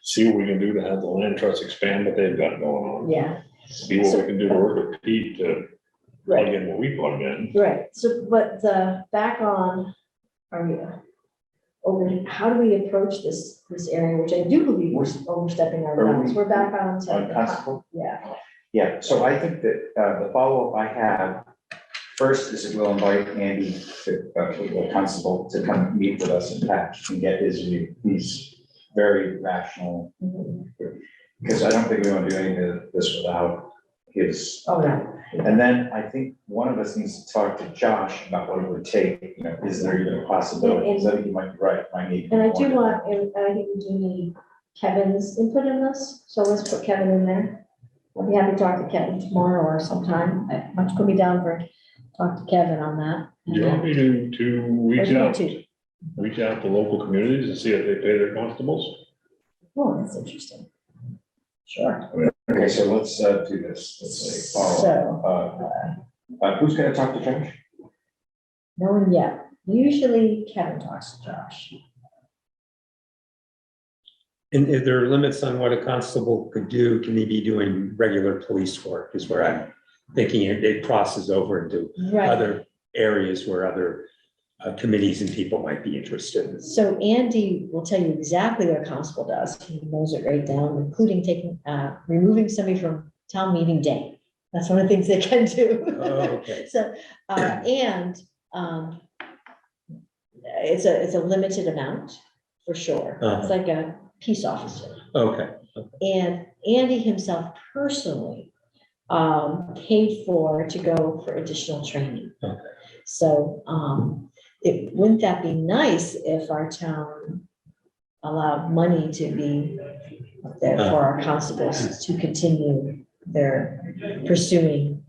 see what we can do to have the land trust expand what they've got going on. Yeah, See what we can do to work with Pete to plug in what we plug in. right. So, but back on, how do we approach this area, which I do believe we're overstepping our bounds. We're back on. On constable? Yeah. Yeah, so I think that the follow-up I have, first is we'll invite Andy to, the constable, to come meet with us and Pat and get his view. He's very rational, because I don't think we want to do anything of this without his. Oh, no. And then I think one of us needs to talk to Josh about what it would take, you know, is there even a possibility? Because I think you might be right, might need. And I do want, and I think we do need Kevin's input in this, so let's put Kevin in there. I'll be happy to talk to Kevin tomorrow or sometime. Much put me down for talk to Kevin on that. Do you want me to reach out to local communities and see if they pay their constables? Oh, that's interesting. Sure. Okay, so let's do this. Let's say follow. Who's gonna talk to Josh? No one yet. Usually Kevin talks to Josh. And if there are limits on what a constable could do, can he be doing regular police work is where I'm thinking it crosses over into Right. other areas where other committees and people might be interested. So Andy will tell you exactly what a constable does. He knows it right down, including removing somebody from town meeting day. That's one of the things they can do. Oh, okay. So, it's a limited amount for sure. Uh-huh. It's like a peace officer. Okay, And Andy himself personally paid for to go for additional training. Okay. So, wouldn't that be nice if our town allowed money to be up there for our constables to continue their pursuing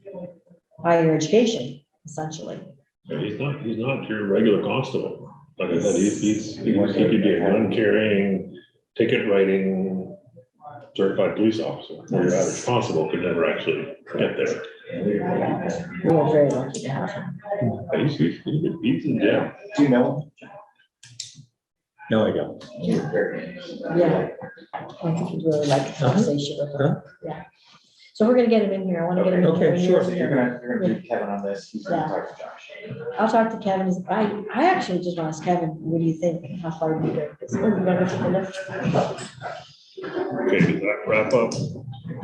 higher education, essentially? He's not your regular constable. Like I said, he could be a gun carrying, ticket writing, certified police officer, where your average constable could never actually get there. We are very lucky to have him. He's in jail. Do you know? No, I don't. Yeah. I think you'd really like a conversation with him. Yeah. So we're gonna get him in here. I want to get him in here. Okay, sure. So you're gonna do Kevin on this, he's gonna talk to Josh. I'll talk to Kevin. I actually just want to ask Kevin, what do you think? How far do you go? We're gonna go for the lift. Okay, does that wrap up?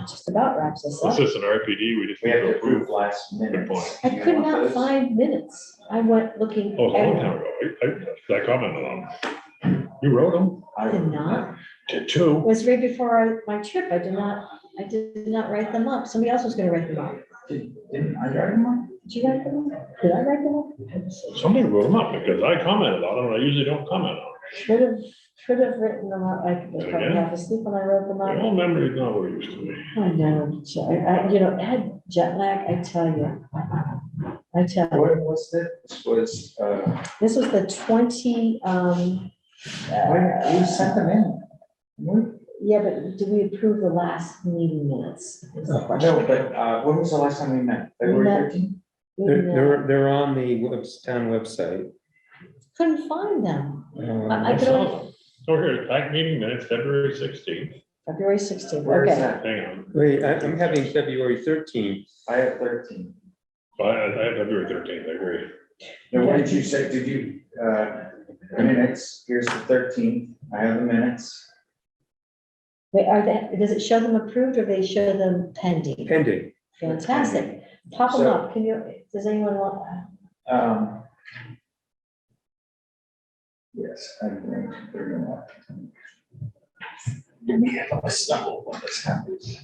Just about wraps us up. Assistant RPD, we just We need have to to approve approve. last minute. point. I could not find minutes. I went looking. Oh, it was a long time ago. I commented on them. You wrote them? I did not. Did It too. was right before my trip. I did not write them up. Somebody else was gonna write them up. Didn't I write them on? Did you write them up? Did I write them up? Somebody wrote them up because I commented on them. I usually don't comment on Should have written them up. I was probably half asleep when I wrote them them. up. All memory is not what it used to be. I know. I had jet lag, I tell you. What was this? Was, This was the 20, when you sent them in? yeah, but did we approve the last meeting minutes? Is the question. No, but, when was the last time we met? February met- 13th? We They're on the town website. couldn't find them. I Um, could only, So here, back meeting minutes, February 16th. February 16th, Where is okay. that? Hang on. Wait, I'm having February 13th. I have 13. I have February 13th, I agree. Now, what did you say? Did you, minutes, here's the 13th. I have the minutes. Wait, does it show them approved or they show them pending? Pending. Fantastic. Pop them So- up. Does anyone want? Yes, I'm going to bring them up. Let me have a stumble when this happens.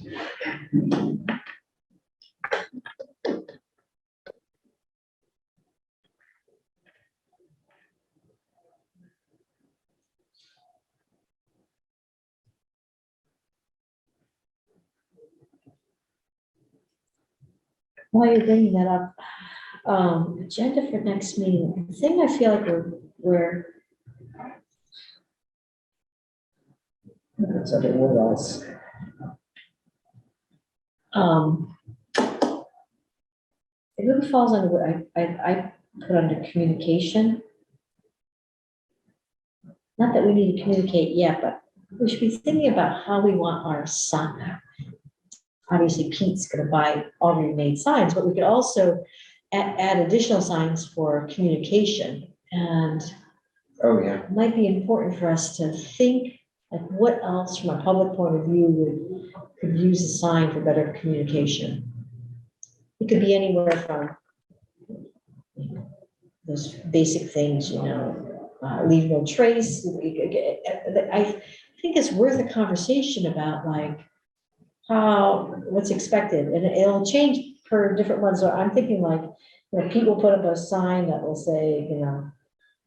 While you're bringing that up, agenda for next meeting, the thing I feel like we're. What's other word else? It really falls under what I put under communication. Not that we need to communicate yet, but we should be thinking about how we want our sign. Obviously, Pete's gonna buy already made signs, but we could also add additional signs for communication. And Oh, yeah. it might be important for us to think, like, what else from a public point of view could use a sign for better communication? It could be anywhere from those basic things, leave no trace. I think it's worth a conversation about like what's expected, and it'll change per different ones. So I'm thinking like, Pete will put up a sign that will say,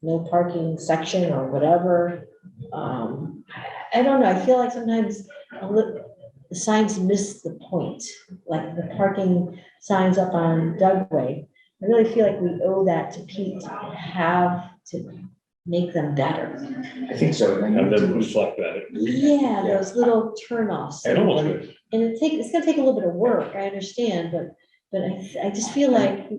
no parking section or whatever. I don't know. I feel like sometimes the signs miss the point, like the parking signs up on Dugway. I really feel like we owe that to Pete to have to make them better. I think so. Have them reflect that. Yeah, those little turnoffs. It almost is. And it's gonna take a little bit of work, I understand, but I just feel like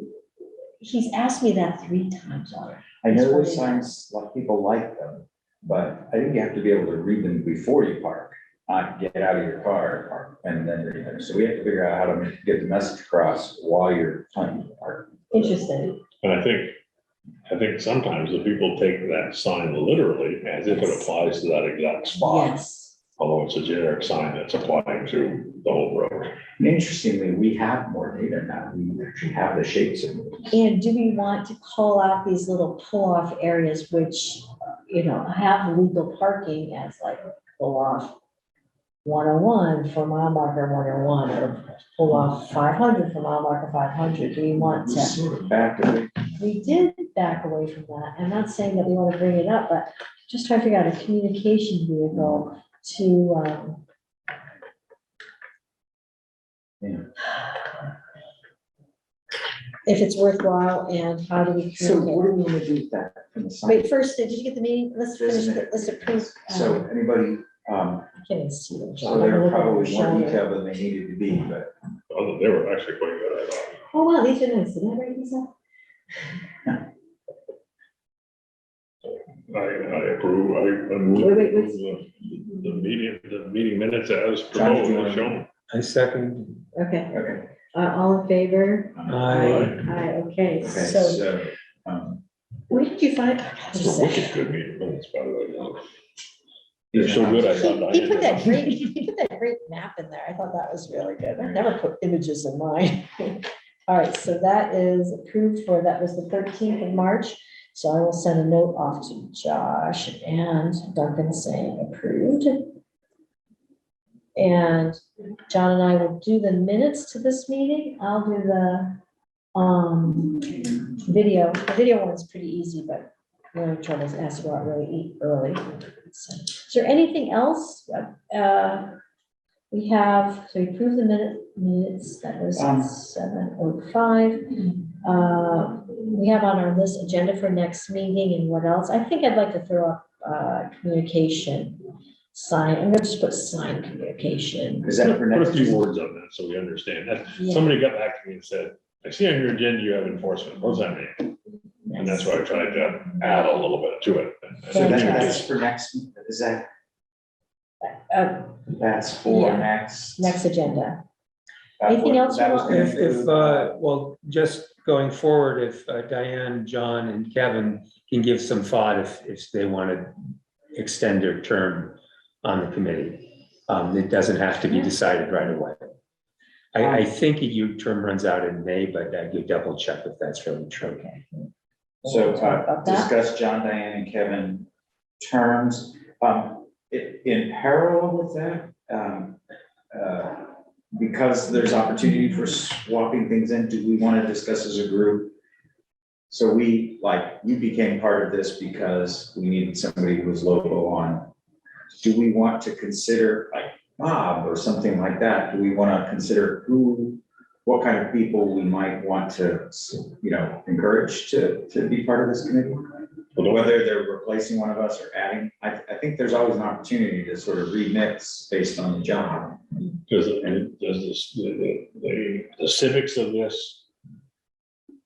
he's asked me that 3 times already. I know those signs, a lot of people like them, but I think you have to be able to read them before you park, not get out of your car, park, and then read them. So we have to figure out how to get the message across while you're planning to park. Interesting. And I think sometimes the people take that sign literally as if it applies to that exact spot. Yes. Although it's a generic sign that's applying to the whole road. And interestingly, we have more data now. We actually have the shapes of them. And do we want to call out these little pull-off areas which, have legal parking as like pull-off 101 for mile marker 101, or pull off 500 for mile marker 500? Do we want We to? sort of backed away. We did back away from that. I'm not saying that we want to bring it up, but just trying to figure out a communication vehicle to, Yeah. if it's worthwhile, and how do we So communicate? what do we want to do with that from the sign? Wait, first, did you get the meeting? Let's finish, let's approve. So anybody, I can't even see them. so they're probably more detailed than they needed to be, but Well, they were actually quite good, I thought. Oh, wow, these are nice. Did I write these up? I approve, I move Wait, wait, to approve the meeting minutes as John, do you proposed, wanna- as shown. I second. Okay, okay. all in favor? Aye. Aye, okay, Okay, so so, where did you find? It's a wicked good meeting minutes, by the way. They're so good, I thought. He put that great map in there. I thought that was really good. I never put images in mine. All right, so that is approved for, that was the 13th of March. So I will send a note off to Josh and Duncan saying approved. And John and I will do the minutes to this meeting. I'll do the video. The video one's pretty easy, but we're in trouble, it has to go out really early. So, is there anything else? We have, so we approved the minutes, that was 7:05. We have on our list agenda for next meeting, and what else? I think I'd like to throw up communication sign. I'm gonna just put sign communication. is that for Put a next? few words on that, so we understand that. Yeah. Somebody got back to me and said, I see on your agenda you have enforcement, what does that mean? And that's why I tried to add a little bit to it. So that's Fantastic. for next, is that, Uh, that's for Yeah. next? Next agenda. that Anything was- else you that was want? gonna If, include, well, just going forward, if Diane, John, and Kevin can give some thought if they want to extend their term on the committee. It doesn't have to be decided right away. I think your term runs out in May, but I could double check if that's really true. So, About that. discuss John, Diane, and Kevin terms. In parallel with that, because there's opportunity for swapping things in, do we want to discuss as a group? So you became part of this because we needed somebody who was local on. Do we want to consider like Bob or something like that? Do we want to consider what kind of people we might want to, encourage to be part of this committee? Whether they're replacing one of us or adding, I think there's always an opportunity to sort of remix based on the job. Does the civics of this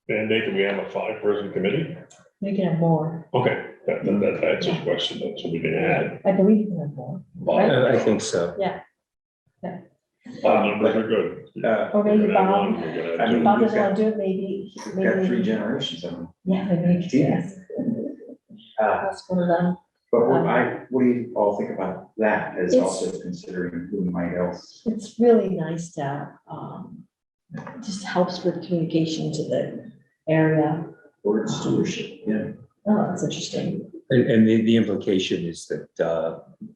mandate that we have a 5-person committee? We can have more. Okay, that answers the question, that's what we can add. I believe we can have more. Right? I think so. Numbers are good. Or maybe We're gonna add Bob. one, we're gonna add I two. mean, Bob we've doesn't want to do it, maybe. Got 3 generations of them. Yeah, maybe, yes. That's one of them. But what do you all think about that as also considering who might else? It's really nice to, just helps with communication to the area. Board stewardship, yeah. Oh, that's interesting. And the implication is that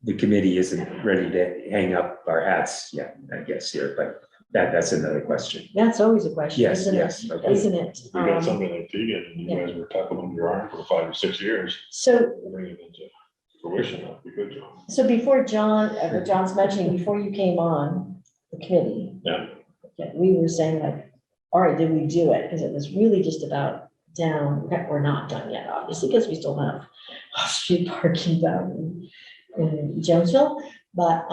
the committee isn't ready to hang up our hats yet, I guess here, but that's another question. That's always a question, Yes, isn't it? yes, okay. Isn't it? We got something like Tegan, and you guys were tucking under your arm for 5 or 6 years. So, Bring it into fruition, that'd be good, John. so before John's mentioning, before you came on the committee. Yeah. We were saying like, all right, did we do it? Because it was really just about we're not done yet, obviously, because we still have off-street parking down in Jonesville, but,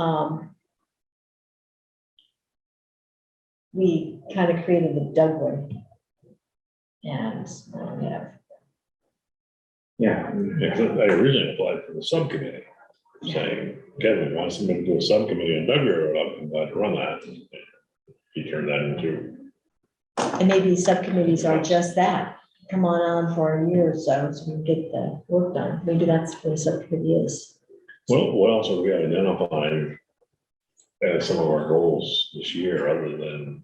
we kind of created the Dugway. And, we have, Yeah, Yeah, 'cause I originally applied for the subcommittee, saying, Kevin wants me to do a subcommittee on Dugway Road, I'm glad to run that. He turned that into, and maybe subcommittees are just that, come on for a year or so we can get the work done. Maybe that's what a subcommittee is. well, what else have we identified as some of our goals this year, other than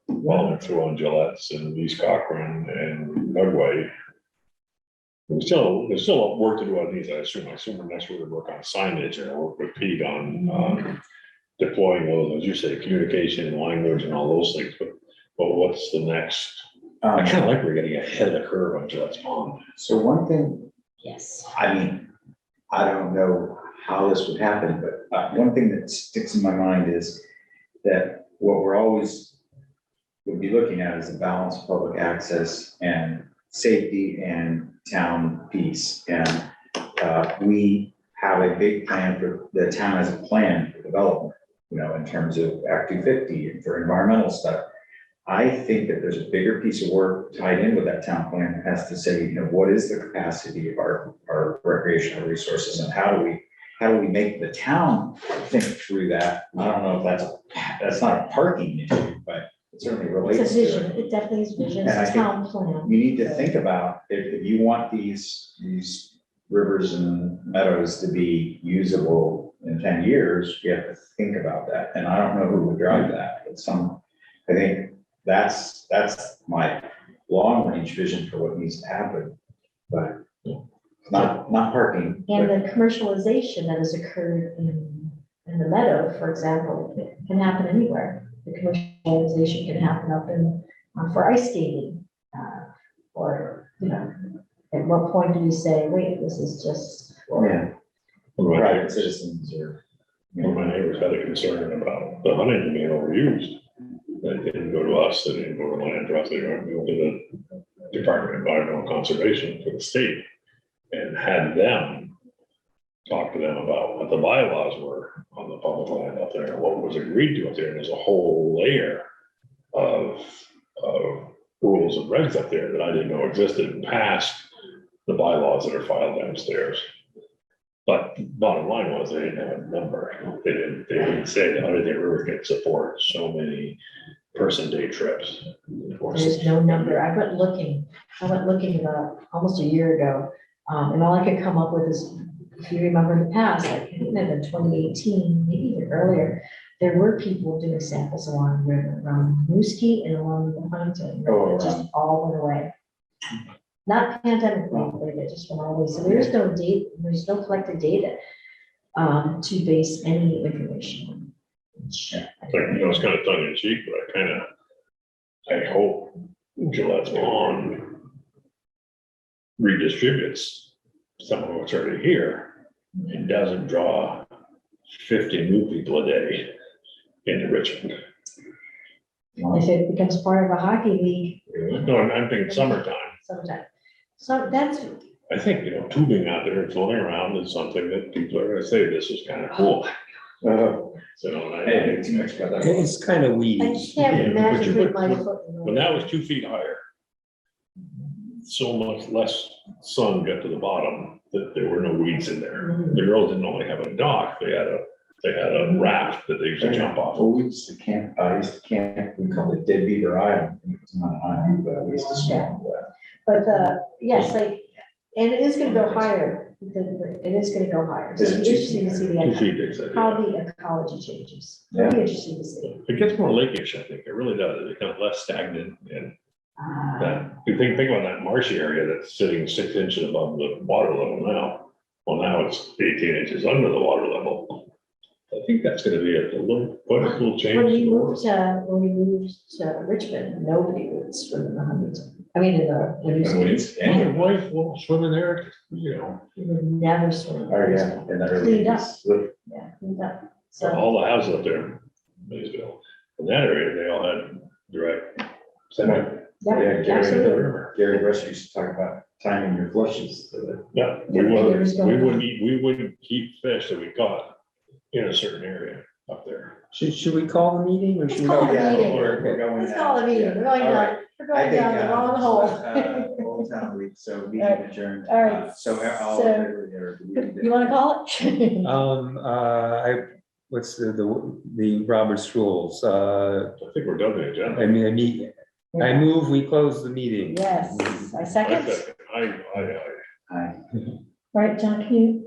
following through on Gillette's and East Cochran and Dugway? There's still work to do on these, I assume next week we'll work on signage, and I'll work with Pete on deploying those, as you say, communication, language and all those things, but what's the next? I kind of like we're getting ahead of the curve on Gillett's Pond. So one thing, Yes. I mean, I don't know how this would happen, but one thing that sticks in my mind is that what we're always would be looking at is a balance of public access and safety and town peace. And we have a big plan for, the town has a plan for development, you know, in terms of Act 250 and for environmental stuff. I think that there's a bigger piece of work tied in with that town plan that has to say, you know, what is the capacity of our recreational resources and how do we make the town think through that? I don't know if that's not a parking issue, but it certainly relates It's a to vision, it. it definitely is vision, And I it's a think town plan. You need to think about if you want these rivers and meadows to be usable in 10 years, you have to think about that. And I don't know who would drive that, but I think that's my long range vision for what needs to happen, but not parking. And the commercialization that has occurred in the meadow, for example, it can happen anywhere. The commercialization can happen up in, for ice skating, or, you know, at what point do we say, wait, this is just for. Yeah, One of my private neighbors- citizens or. one of my neighbors had a concern about the hunting being overused. They didn't go to us, they didn't go to land trust, they went to the Department of Environmental Conservation for the state. And had them talk to them about what the bylaws were on the public land up there, what was agreed to up there, and there's a whole layer of rules and regs up there that I didn't know existed past the bylaws that are filed downstairs. But bottom line was, they didn't have a number, they didn't say that Underdale River can support so many person day trips. There's no number. I went looking about almost a year ago. And all I could come up with is, if you remember the past, like it may have been 2018, maybe even earlier, there were people doing samples along the river, around Mooski and along the Huntington. Oh, It just all went away. Not pandemic related, it just went away. So there's no date, there's no collected data to base any information on. Which I Like, you know, it's kind of tongue in cheek, but I hope Gillette's Pond redistributes some of what's already here and doesn't draw 50 new people a day into Richmond. If it becomes part of a hockey league No, I'm thinking summertime. sometime. So that's, I think, you know, tubing out there and floating around is something that people are gonna say, this is kind of cool. So, and I didn't think too much about that. It's kind of I weedy. can't Yeah, imagine but you putting put- my foot in the when that was 2 feet higher, so much less sun got to the bottom that there were no weeds in there. Mhm. The girls didn't only have a dock, they had a raft that they used to jump off. Well, we used to camp, we called it Dead Beaver Island. It's not an island, but we used to swim on that. But, yes, like, and it is gonna go higher, it is gonna go higher. So Is it's it interesting to see 2 the, feet, they said. how Yeah. the ecology changes. It'll be interesting to see. It gets more lakeish, I think, it really does, it becomes less stagnant and Uh, that, you think about that marshy area that's sitting 6 inches above the water level now. Well, now it's 18 inches under the water level. I think that's gonna be quite a cool change. When to we the water. moved to Richmond, nobody would swim in the Huntington. I mean, in the, when you And your wife will swim in there, you know, you would never swim. Oh, yeah, in the early Cleaned up. days. Yeah, cleaned up. So, all the houses up there in Maysville, in that area, they all had direct center. yeah, Yeah, Gary, absolutely. Gary Rush used to talk about timing your flushes. Yeah, Yeah, there's no- we wouldn't keep fish that we caught in a certain area up there. Should we call the meeting or Let's should we? call the meeting. We're going. Let's call it a meeting. We're going All down, right. we're going down the wrong hole. Old Town Week, so meeting All right. adjourned. All right. So all So- in favor there, do we need to- You wanna call it? What's the Robert's rules? I think we're done the agenda. I move, we close the meeting. Yes, I second. I, Aye. All right, John, can you